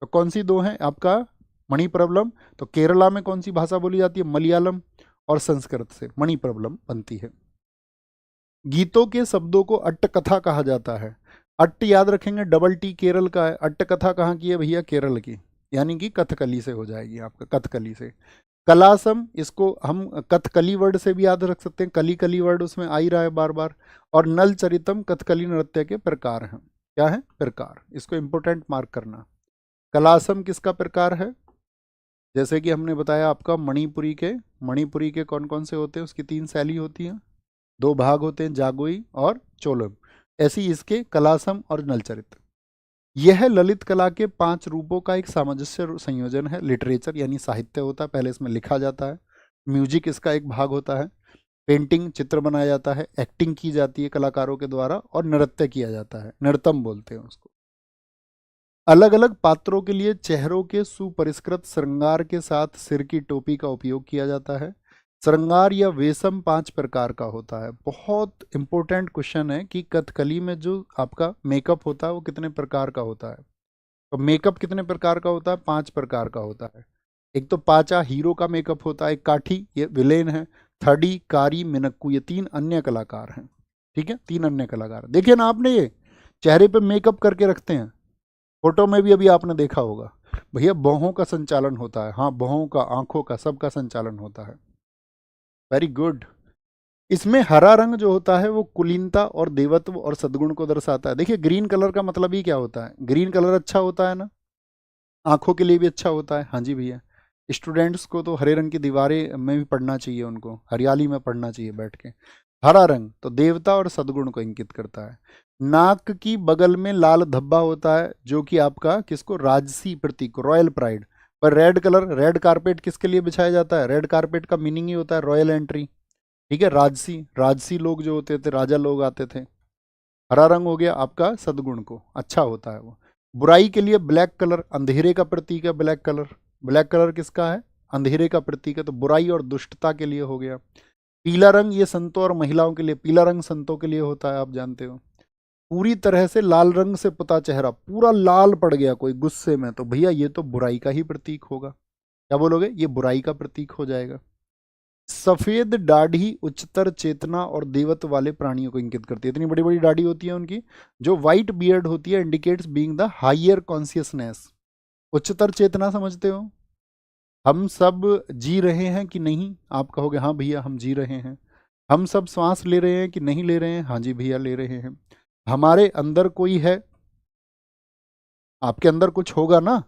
तो कौन सी 2 हैं आपका? मणि प्रबलम। तो केरला में कौन सी भाषा बोली जाती है? मलयालम। और संस्कृत से मणि प्रबलम बनती है। गीतों के शब्दों को अट्टकथा कहा जाता है। अट्ट याद रखेंगे, डबल टी केरल का है। अट्टकथा कहाँ की है भैया? केरल की, यानी कि कथकली से हो जाएगी आपका, कथकली से। कलासम, इसको हम कथकली वर्ड से भी याद रख सकते हैं, कली कली वर्ड उसमें आ ही रहा है बार बार। और नल चरितम कथकली नृत्य के प्रकार हैं। क्या है? प्रकार, इसको इंपोर्टेंट मार्क करना। कलासम किसका प्रकार है? जैसे कि हमने बताया आपका मणिपुरी के कौन कौन से होते हैं? उसकी 3 शैली होती हैं, 2 भाग होते हैं, जागोई और चोलम। ऐसी इसके कलासम और नलचरित। यह ललित कला के 5 रूपों का एक सामंजस्य संयोजन है। लिटरेचर यानी साहित्य होता है, पहले इसमें लिखा जाता है। म्यूजिक इसका एक भाग होता है। पेंटिंग, चित्र बनाया जाता है। एक्टिंग की जाती है कलाकारों के द्वारा, और नृत्य किया जाता है, नृत्यम बोलते हैं उसको। अलग अलग पात्रों के लिए चेहरों के सुपरिष्कृत श्रृंगार के साथ सिर की टोपी का उपयोग किया जाता है। श्रृंगार या वेशम 5 प्रकार का होता है। बहुत इंपॉर्टेंट क्वेश्चन है कि कथकली में जो आपका मेकअप होता है वो कितने प्रकार का होता है? तो मेकअप कितने प्रकार का होता है? 5 प्रकार का होता है। एक तो पाचा, हीरो का मेकअप होता है। एक काठी, ये विलेन है। थडी, कारी, मिनक्कू, ये 3 अन्य कलाकार हैं। ठीक है, 3 अन्य कलाकार। देखिए ना आपने, ये चेहरे पे मेकअप करके रखते हैं, फोटो में भी अभी आपने देखा होगा। भैया बाहों का संचालन होता है, हाँ बाहों का, आंखों का, सबका संचालन होता है। Very good. इसमें हरा रंग जो होता है वो कुलीनता और देवत्व और सद्गुण को दर्शाता है। देखिए ग्रीन कलर का मतलब ही क्या होता है? ग्रीन कलर अच्छा होता है ना, आंखों के लिए भी अच्छा होता है। हाँ जी भैया, स्टूडेंट्स को तो हरे रंग की दीवारें में भी पढ़ना चाहिए, उनको हरियाली में पढ़ना चाहिए बैठ के। हरा रंग तो देवता और सद्गुण को इंगित करता है। नाक की बगल में लाल धब्बा होता है, जो कि आपका किसको? राजसी प्रतीक, रॉयल प्राइड। पर रेड कलर, रेड कारपेट किसके लिए बिछाया जाता है? रेड कारपेट का मीनिंग ही होता है रॉयल एंट्री। ठीक है, राजसी, राजसी लोग जो होते थे, राजा लोग आते थे। हरा रंग हो गया आपका सद्गुण को, अच्छा होता है वो। बुराई के लिए ब्लैक कलर, अंधेरे का प्रतीक है ब्लैक कलर। ब्लैक कलर किसका है? अंधेरे का प्रतीक है, तो बुराई और दुष्टता के लिए हो गया। पीला रंग ये संतों और महिलाओं के लिए, पीला रंग संतों के लिए होता है, आप जानते हो। पूरी तरह से लाल रंग से पुता चेहरा, पूरा लाल पड़ गया कोई गुस्से में, तो भैया ये तो बुराई का ही प्रतीक होगा। क्या बोलोगे? ये बुराई का प्रतीक हो जाएगा। सफेद दाढ़ी उच्चतर चेतना और देवत्व वाले प्राणियों को इंगित करती है। इतनी बड़ी बड़ी दाढ़ी होती है उनकी। जो व्हाइट बियर्ड होती है indicates being the higher consciousness. उच्चतर चेतना समझते हो? हम सब जी रहे हैं कि नहीं? आप कहोगे हाँ भैया हम जी रहे हैं। हम सब श्वास ले रहे हैं कि नहीं ले रहे हैं? हाँ जी भैया ले रहे हैं। हमारे अंदर कोई है? आपके अंदर कुछ होगा ना,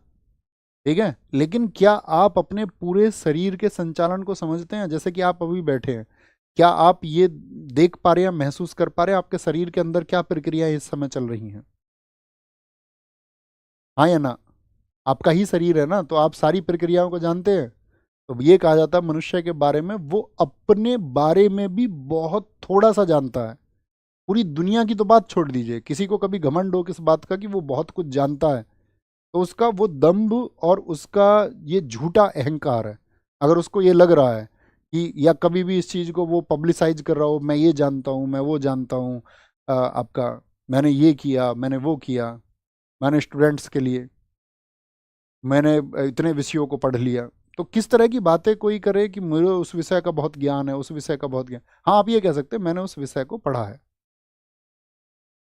ठीक है। लेकिन क्या आप अपने पूरे शरीर के संचालन को समझते हैं? जैसे कि आप अभी बैठे हैं, क्या आप ये देख पा रहे हैं, महसूस कर पा रहे हैं आपके शरीर के अंदर क्या प्रक्रियाएं इस समय चल रही हैं? हाँ या ना? आपका ही शरीर है ना, तो आप सारी प्रक्रियाओं को जानते हैं। तो ये कहा जाता है मनुष्य के बारे में, वो अपने बारे में भी बहुत थोड़ा सा जानता है। पूरी दुनिया की तो बात छोड़ दीजिए, किसी को कभी घमंड हो किस बात का कि वो बहुत कुछ जानता है, तो उसका वो दंभ और उसका ये झूठा अहंकार है। अगर उसको ये लग रहा है कि, या कभी भी इस चीज़ को वो पब्लिसाइज कर रहा हो, मैं ये जानता हूँ, मैं वो जानता हूँ, आपका मैंने ये किया, मैंने वो किया, मैंने स्टूडेंट्स के लिए, मैंने इतने विषयों को पढ़ लिया, तो किस तरह की बातें कोई करे कि मुझे उस विषय का बहुत ज्ञान है, उस विषय का बहुत ज्ञान। हाँ आप ये कह सकते हैं मैंने उस विषय को पढ़ा है,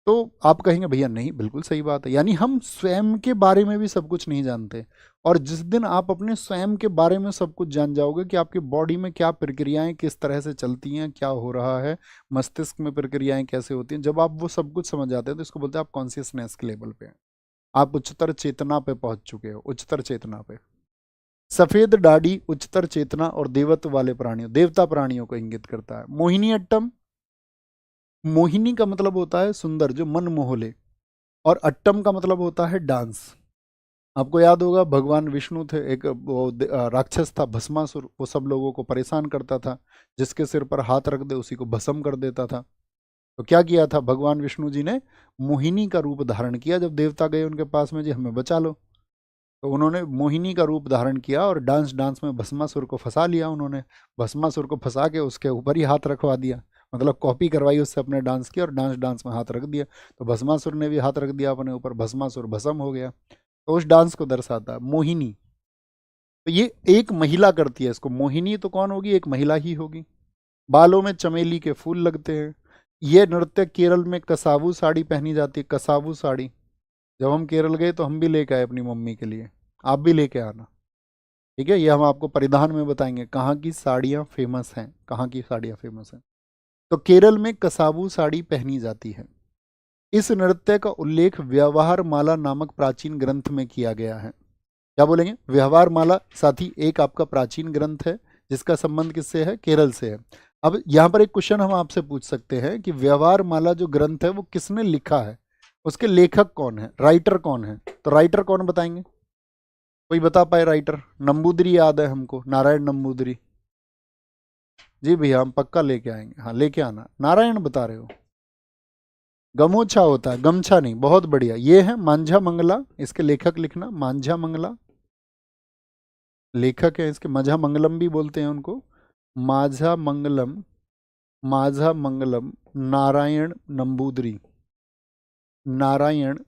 तो आप कहेंगे भैया नहीं बिल्कुल सही बात है। यानी हम स्वयं के बारे में भी सब कुछ नहीं जानते। और जिस दिन आप अपने स्वयं के बारे में सब कुछ जान जाओगे कि आपकी बॉडी में क्या प्रक्रियाएं किस तरह से चलती हैं, क्या हो रहा है, मस्तिष्क में प्रक्रियाएं कैसे होती हैं, जब आप वो सब कुछ समझ जाते हैं तो इसको बोलते हैं आप कॉन्शियसनेस के लेवल पे हैं। आप उच्चतर चेतना पे पहुंच चुके हो, उच्चतर चेतना पे। सफेद दाढ़ी उच्चतर चेतना और देवत्व वाले प्राणियों, देवता प्राणियों को इंगित करता है। मोहिनी अट्टम, मोहिनी का मतलब होता है सुंदर, जो मन मोह ले, और अट्टम का मतलब होता है डांस। आपको याद होगा भगवान विष्णु थे, एक वो राक्षस था भस्मासुर, वो सब लोगों को परेशान करता था, जिसके सिर पर हाथ रख दे उसी को भस्म कर देता था। तो क्या किया था भगवान विष्णु जी ने? मोहिनी का रूप धारण किया। जब देवता गए उनके पास में, जी हमें बचा लो, तो उन्होंने मोहिनी का रूप धारण किया और डांस डांस में भस्मासुर को फंसा लिया। उन्होंने भस्मासुर को फंसा के उसके ऊपर ही हाथ रखवा दिया, मतलब कॉपी करवाई उससे अपने डांस की, और डांस डांस में हाथ रख दिया, तो भस्मासुर ने भी हाथ रख दिया अपने ऊपर, भस्मासुर भस्म हो गया। तो उस डांस को दर्शाता है मोहिनी। तो ये एक महिला करती है इसको, मोहिनी तो कौन होगी? एक महिला ही होगी। बालों में चमेली के फूल लगते हैं। ये नृत्य केरल में कसावू साड़ी पहनी जाती है, कसावू साड़ी। जब हम केरल गए तो हम भी लेके आए अपनी मम्मी के लिए, आप भी लेके आना, ठीक है। ये हम आपको परिधान में बताएंगे कहाँ की साड़ियाँ फेमस हैं, कहाँ की साड़ियाँ फेमस हैं। तो केरल में कसावू साड़ी पहनी जाती है। इस नृत्य का उल्लेख व्यवहार माला नामक प्राचीन ग्रंथ में किया गया है। क्या बोलेंगे? व्यवहार माला साथी एक आपका प्राचीन ग्रंथ है, जिसका संबंध किससे है? केरल से है। अब यहाँ पर एक क्वेश्चन हम आपसे पूछ सकते हैं कि व्यवहार माला जो ग्रंथ है वो किसने लिखा है, उसके लेखक कौन है, राइटर कौन है? तो राइटर कौन बताएंगे? कोई बता पाए राइटर? नंबूदरी याद है हमको, नारायण नंबूदरी। जी भैया हम पक्का लेके आएंगे, हाँ लेके आना। नारायण बता रहे हो? गमोछा होता है, गमछा नहीं। बहुत बढ़िया, ये है मांझा मंगला, इसके लेखक लिखना मांझा मंगला, लेखक है इसके। माझा मंगलम भी बोलते हैं उनको, माझा मंगलम, माझा मंगलम नारायण नंबूदरी। नारायण,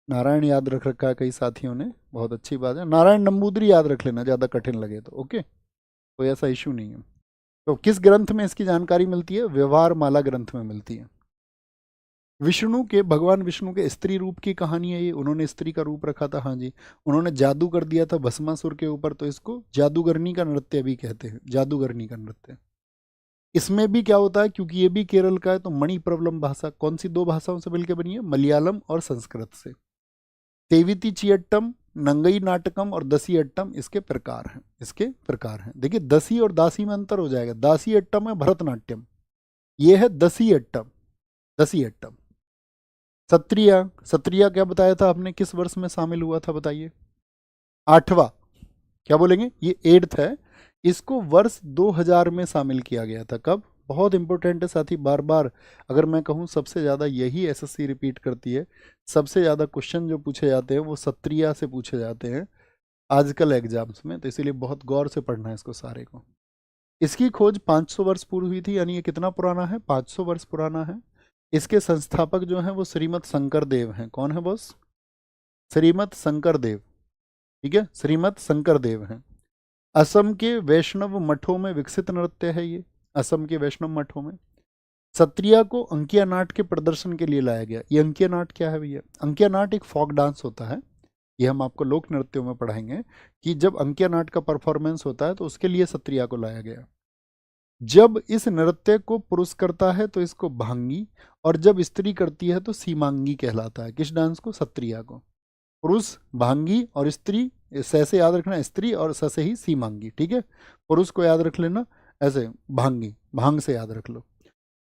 नारायण याद रख रखा है कई साथियों ने, बहुत अच्छी बात है। नारायण नंबूदरी याद रख लेना, ज़्यादा कठिन लगे तो, ओके, कोई ऐसा इशू नहीं है। तो किस ग्रंथ में इसकी जानकारी मिलती है? व्यवहार माला ग्रंथ में मिलती है। विष्णु के, भगवान विष्णु के स्त्री रूप की कहानी है ये, उन्होंने स्त्री का रूप रखा था, हाँ जी। उन्होंने जादू कर दिया था भस्मासुर के ऊपर, तो इसको जादूगरनी का नृत्य भी कहते हैं, जादूगरनी का नृत्य। इसमें भी क्या होता है, क्योंकि ये भी केरल का है, तो मणि प्रबलम भाषा कौन सी दो भाषाओं से मिलकर बनी है? मलयालम और संस्कृत से। तेविती चियट्टम, नंगई नाटकम और दसी अट्टम इसके प्रकार हैं, इसके प्रकार हैं। देखिए दसी और दासी में अंतर हो जाएगा। दासी अट्टम है भरतनाट्यम, ये है दसी अट्टम, दसी अट्टम। सत्रिया, सत्रिया क्या बताया था आपने, किस वर्ष में शामिल हुआ था बताइए? 8वां। क्या बोलेंगे? ये 8th है। इसको वर्ष 2000 में शामिल किया गया था। कब? बहुत इंपॉर्टेंट है साथी, बार बार अगर मैं कहूँ सबसे ज़्यादा यही एसएससी रिपीट करती है। सबसे ज़्यादा क्वेश्चन जो पूछे जाते हैं वो सत्रिया से पूछे जाते हैं। आजकल एग्जाम्स में, तो इसीलिए बहुत गौर से पढ़ना है इसको सारे को। इसकी खोज 500 वर्ष पूर्व हुई थी, यानी ये कितना पुराना है, 500 वर्ष पुराना है। इसके संस्थापक जो हैं वो श्रीमद शंकर देव हैं। कौन है बॉस? श्रीमद शंकर देव, ठीक है, श्रीमद शंकर देव हैं। असम के वैष्णव मठों में विकसित नृत्य है ये, असम के वैष्णव मठों में। सत्रिया को अंकिया नाट के प्रदर्शन के लिए लाया गया। ये अंकिया नाट क्या है भैया? अंकिया नाट एक फोक डांस होता है, ये हम आपको लोक नृत्यों में पढ़ाएंगे कि जब अंकिया नाट का परफॉर्मेंस होता है तो उसके लिए सत्रिया को लाया गया। जब इस नृत्य को पुरुष करता है तो इसको भांगी, और जब स्त्री करती है तो सीमांगी कहलाता है। किस डांस को? सत्रिया को। पुरुष भांगी और स्त्री, स से याद रखना, स्त्री और स से ही सीमांगी, ठीक है। पुरुष को याद रख लेना ऐसे, भांगी, भांग से याद रख लो।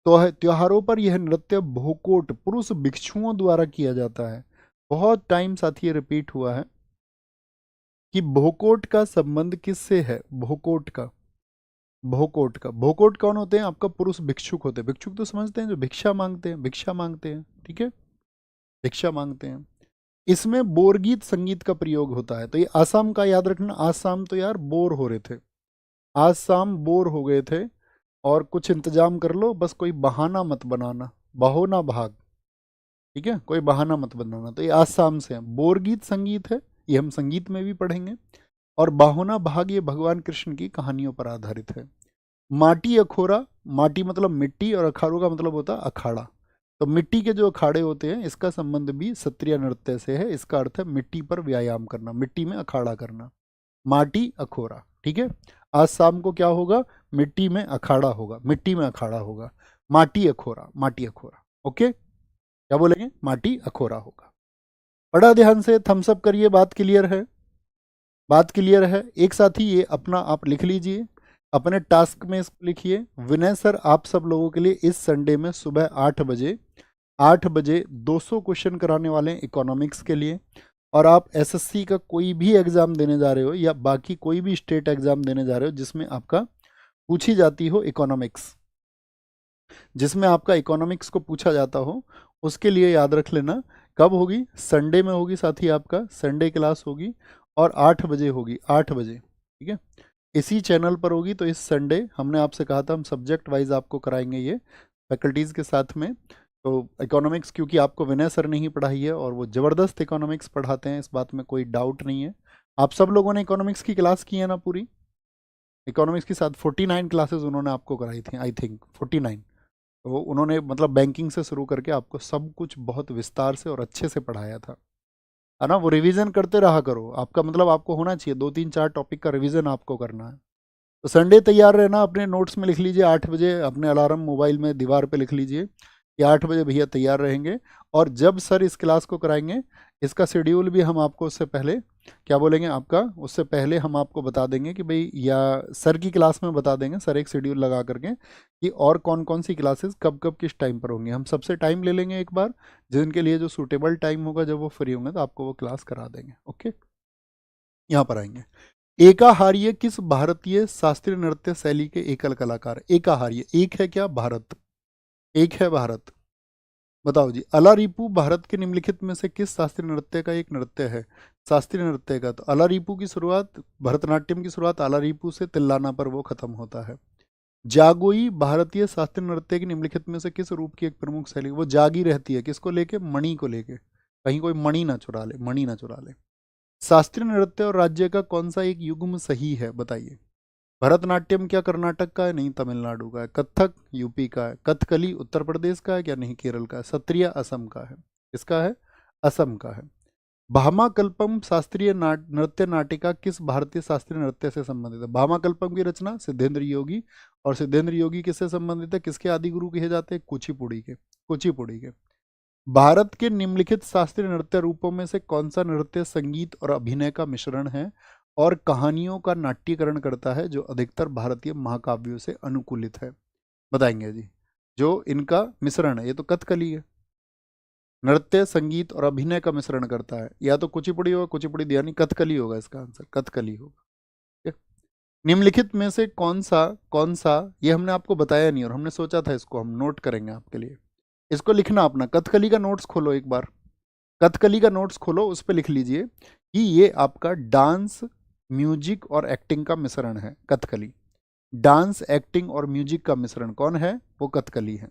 तो है त्योहारों पर यह नृत्य भोकोट पुरुष भिक्षुओं द्वारा किया जाता है। बहुत टाइम साथ ये रिपीट हुआ है कि भोकोट का संबंध किससे है? भोकोट का, भोकोट का, भोकोट कौन होते हैं? आपका पुरुष भिक्षुक होते हैं। भिक्षुक तो समझते हैं, जो भिक्षा मांगते हैं, भिक्षा मांगते हैं, ठीक है, भिक्षा मांगते हैं। इसमें बोरगीत संगीत का प्रयोग होता है। तो ये आसाम का याद रखना। आसाम तो यार बोर हो रहे थे, आज शाम बोर हो गए थे, और कुछ इंतजाम कर लो, बस कोई बहाना मत बनाना, बहो ना भाग, ठीक है, कोई बहाना मत बनाना। तो ये आसाम से है। बोरगीत संगीत है, ये हम संगीत में भी पढ़ेंगे। और बाहोना भाग ये भगवान कृष्ण की कहानियों पर आधारित है। माटी अखोरा, माटी मतलब मिट्टी, और अखाड़ों का मतलब होता है अखाड़ा। तो मिट्टी के जो अखाड़े होते हैं, इसका संबंध भी सत्रिया नृत्य से है। इसका अर्थ है मिट्टी पर व्यायाम करना, मिट्टी में अखाड़ा करना। माटी अखोरा, ठीक है। आज शाम को क्या होगा? मिट्टी में अखाड़ा होगा, मिट्टी में अखाड़ा होगा। माटी अखोरा, माटी अखोरा, ओके। क्या बोलेंगे? माटी अखोरा होगा। बड़ा ध्यान से थम्सअप करिए, बात क्लियर है, बात क्लियर है। एक साथ ही ये अपना आप लिख लीजिए, अपने टास्क में इसको लिखिए। विनय सर आप सब लोगों के लिए इस संडे में सुबह 8 बजे 200 क्वेश्चन कराने वाले हैं इकोनॉमिक्स के लिए। और आप एसएससी का कोई भी एग्जाम देने जा रहे हो, या बाकी कोई भी स्टेट एग्जाम देने जा रहे हो जिसमें आपका पूछी जाती हो इकोनॉमिक्स, जिसमें आपका इकोनॉमिक्स को पूछा जाता हो, उसके लिए याद रख लेना कब होगी? संडे में होगी साथी, आपका संडे क्लास होगी, और 8 बजे होगी, 8 बजे, ठीक है, इसी चैनल पर होगी। तो इस संडे हमने आपसे कहा था हम सब्जेक्ट वाइज आपको कराएंगे ये फैकल्टीज़ के साथ में। तो इकोनॉमिक्स क्योंकि आपको विनय सर ने ही पढ़ाई है, और वो ज़बरदस्त इकोनॉमिक्स पढ़ाते हैं, इस बात में कोई डाउट नहीं है। आप सब लोगों ने इकोनॉमिक्स की क्लास की है ना पूरी? इकोनॉमिक्स के साथ 49 क्लासेस उन्होंने आपको कराई थी, आई थिंक 49। तो उन्होंने मतलब बैंकिंग से शुरू करके आपको सब कुछ बहुत विस्तार से और अच्छे से पढ़ाया था, है ना। वो रिवीजन करते रहा करो, आपका मतलब आपको होना चाहिए 2 3 4 टॉपिक का रिवीजन आपको करना है। तो संडे तैयार रहना, अपने नोट्स में लिख लीजिए 8 बजे, अपने अलार्म मोबाइल में दीवार पे लिख लीजिए कि 8 बजे भैया तैयार रहेंगे। और जब सर इस क्लास को कराएंगे, इसका शेड्यूल भी हम आपको उससे पहले क्या बोलेंगे, आपका उससे पहले हम आपको बता देंगे कि भाई, या सर की क्लास में बता देंगे, सर एक शेड्यूल लगा करके कि और कौन कौन सी क्लासेस कब कब किस टाइम पर होंगी। हम सबसे टाइम ले लेंगे एक बार, जिनके लिए जो सूटेबल टाइम होगा, जब वो फ्री होंगे तो आपको वो क्लास करा देंगे, ओके। यहाँ पर आएंगे। एकाहार्य किस भारतीय शास्त्रीय नृत्य शैली के एकल कलाकार? एकाहार्य, एक है क्या? भारत, एक है भारत। बताओ जी। अलारीपू भारत के निम्नलिखित में से किस शास्त्रीय नृत्य का एक नृत्य है? शास्त्रीय नृत्य का तो अलारीपू की शुरुआत, भरतनाट्यम की शुरुआत अलारीपू से, तिल्लाना पर वो खत्म होता है। जागोई भारतीय शास्त्रीय नृत्य के निम्नलिखित में से किस रूप की एक प्रमुख शैली? वो जागी रहती है, किसको लेके? मणि को लेके, कहीं कोई मणि ना चुरा ले, मणि ना चुरा ले। शास्त्रीय नृत्य और राज्य का कौन सा एक युग्म सही है? बताइए। भरतनाट्यम क्या कर्नाटक का है? नहीं, तमिलनाडु का है। कथक यूपी का है। कथकली उत्तर प्रदेश का है क्या? नहीं, केरल का है। सत्रिया असम का है। किसका है? असम का है। भामाकल्पम शास्त्रीय नृत्य नाटिका किस भारतीय शास्त्रीय नृत्य से संबंधित है? भामाकल्पम की रचना सिद्धेंद्र योगी, और सिद्धेंद्र योगी किससे संबंधित है? किसके आदि गुरु कहे जाते हैं? कुचिपुड़ी के, कुचिपुड़ी के। भारत के निम्नलिखित शास्त्रीय नृत्य रूपों में से कौन सा नृत्य संगीत और अभिनय का मिश्रण है और कहानियों का नाट्यकरण करता है, जो अधिकतर भारतीय महाकाव्यों से अनुकूलित है? बताएंगे जी। जो इनका मिश्रण है, ये तो कथकली है, नृत्य संगीत और अभिनय का मिश्रण करता है। या तो कुचिपुड़ी होगा, कुचिपुड़ी यानी कथकली होगा, इसका आंसर कथकली होगा। ठीक है? निम्नलिखित में से कौन सा ये हमने आपको बताया नहीं, और हमने सोचा था इसको हम नोट करेंगे आपके लिए। इसको लिखना अपना, कथकली का नोट्स खोलो एक बार, कथकली का नोट्स खोलो, उस पर लिख लीजिए कि ये आपका डांस, म्यूजिक और एक्टिंग का मिश्रण है, कथकली। डांस, एक्टिंग और म्यूजिक का मिश्रण कौन है? वो कथकली है।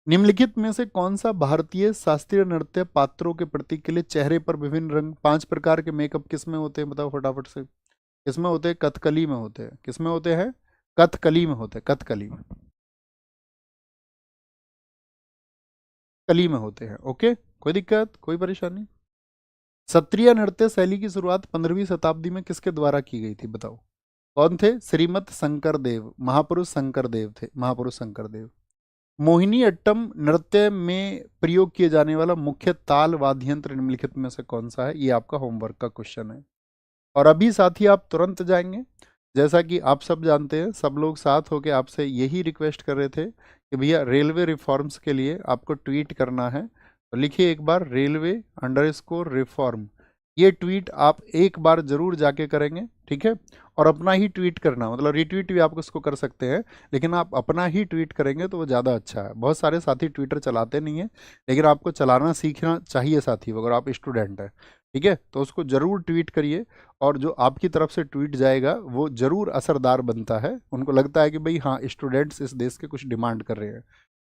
निम्नलिखित में से कौन सा भारतीय शास्त्रीय नृत्य पात्रों के प्रतीक के लिए चेहरे पर विभिन्न रंग, 5 प्रकार के मेकअप किस में होते हैं? बताओ फटाफट से। किसमें होते हैं? कथकली में होते हैं। किसमें होते हैं? कथकली में होते हैं। कथकली में, कली में होते हैं। ओके, कोई दिक्कत, कोई परेशानी? सत्रिय नृत्य शैली की शुरुआत 15वीं शताब्दी में किसके द्वारा की गई थी? बताओ कौन थे? श्रीमत शंकर देव, महापुरुष शंकर देव थे, महापुरुष शंकर देव। मोहिनी अट्टम नृत्य में प्रयोग किए जाने वाला मुख्य ताल वाद्य यंत्र निम्नलिखित में से कौन सा है? ये आपका होमवर्क का क्वेश्चन है। और अभी साथी आप तुरंत जाएंगे, जैसा कि आप सब जानते हैं, सब लोग साथ होकर आपसे यही रिक्वेस्ट कर रहे थे कि भैया रेलवे रिफॉर्म्स के लिए आपको ट्वीट करना है, तो लिखिए एक बार railway_reform। ये ट्वीट आप एक बार जरूर जाके करेंगे, ठीक है? और अपना ही ट्वीट करना, मतलब रिट्वीट भी आप उसको कर सकते हैं, लेकिन आप अपना ही ट्वीट करेंगे तो वो ज़्यादा अच्छा है। बहुत सारे साथी ट्विटर चलाते नहीं हैं, लेकिन आपको चलाना सीखना चाहिए साथी, अगर आप स्टूडेंट हैं, ठीक है? तो उसको ज़रूर ट्वीट करिए, और जो आपकी तरफ से ट्वीट जाएगा वो ज़रूर असरदार बनता है। उनको लगता है कि भाई हाँ, स्टूडेंट्स इस देश के कुछ डिमांड कर रहे हैं,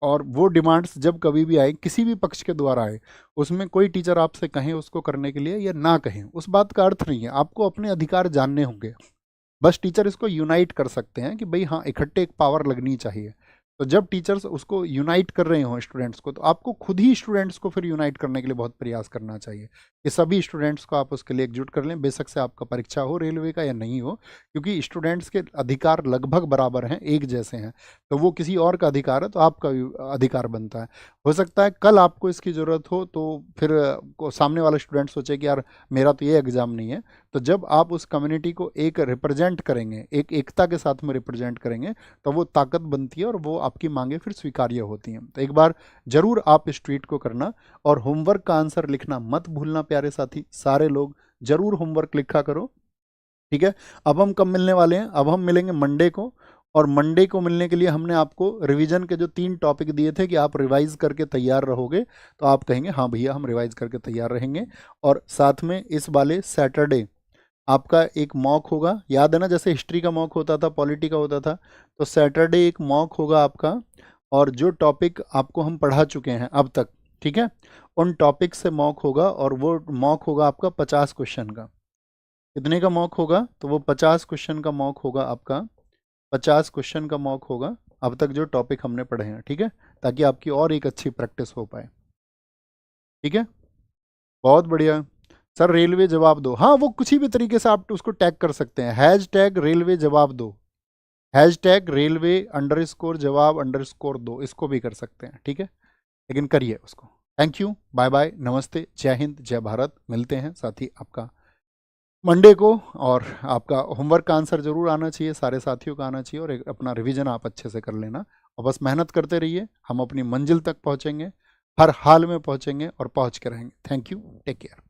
और वो डिमांड्स जब कभी भी आए, किसी भी पक्ष के द्वारा आए, उसमें कोई टीचर आपसे कहें उसको करने के लिए या ना कहें, उस बात का अर्थ नहीं है। आपको अपने अधिकार जानने होंगे, बस टीचर इसको यूनाइट कर सकते हैं कि भाई हाँ, इकट्ठे एक पावर लगनी चाहिए। तो जब टीचर्स उसको यूनाइट कर रहे हों स्टूडेंट्स को, तो आपको खुद ही स्टूडेंट्स को फिर यूनाइट करने के लिए बहुत प्रयास करना चाहिए कि सभी स्टूडेंट्स को आप उसके लिए एकजुट कर लें, बेशक से आपका परीक्षा हो रेलवे का या नहीं हो, क्योंकि स्टूडेंट्स के अधिकार लगभग बराबर हैं, एक जैसे हैं। तो वो किसी और का अधिकार है तो आपका भी अधिकार बनता है। हो सकता है कल आपको इसकी ज़रूरत हो, तो फिर सामने वाला स्टूडेंट सोचे कि यार मेरा तो ये एग्ज़ाम नहीं है। तो जब आप उस कम्युनिटी को एक रिप्रेजेंट करेंगे, एक एकता के साथ में रिप्रेजेंट करेंगे, तो वो ताकत बनती है और वो आपकी मांगे फिर स्वीकार्य होती हैं। तो एक बार जरूर आप इस ट्वीट को करना, और होमवर्क का आंसर लिखना मत भूलना प्यारे साथी। सारे लोग जरूर होमवर्क लिखा करो, ठीक है? अब हम कब मिलने वाले हैं? अब हम मिलेंगे मंडे को, और मंडे को मिलने के लिए हमने आपको रिवीजन के जो 3 टॉपिक दिए थे कि आप रिवाइज करके तैयार रहोगे, तो आप कहेंगे हाँ भैया हम रिवाइज करके तैयार रहेंगे। और साथ में इस वाले सैटरडे आपका एक मॉक होगा, याद है ना, जैसे हिस्ट्री का मॉक होता था, पॉलिटी का होता था, तो सैटरडे एक मॉक होगा आपका। और जो टॉपिक आपको हम पढ़ा चुके हैं अब तक, ठीक है, उन टॉपिक से मॉक होगा, और वो मॉक होगा आपका 50 क्वेश्चन का। कितने का मॉक होगा? तो वो 50 क्वेश्चन का मॉक होगा आपका, 50 क्वेश्चन का मॉक होगा अब तक जो टॉपिक हमने पढ़े हैं, ठीक है? ताकि आपकी और एक अच्छी प्रैक्टिस हो पाए, ठीक है? बहुत बढ़िया। सर रेलवे जवाब दो, हाँ वो किसी भी तरीके से आप उसको टैग कर सकते हैं, #रेलवे जवाब दो, #रेलवे_जवाब_दो, इसको भी कर सकते हैं, ठीक है? लेकिन करिए उसको। थैंक यू, बाय बाय, नमस्ते, जय हिंद, जय भारत। मिलते हैं साथी आपका मंडे को, और आपका होमवर्क का आंसर जरूर आना चाहिए, सारे साथियों का आना चाहिए, और एक अपना रिवीजन आप अच्छे से कर लेना, और बस मेहनत करते रहिए। हम अपनी मंजिल तक पहुंचेंगे, हर हाल में पहुंचेंगे और पहुंच के रहेंगे। Thank you, take care.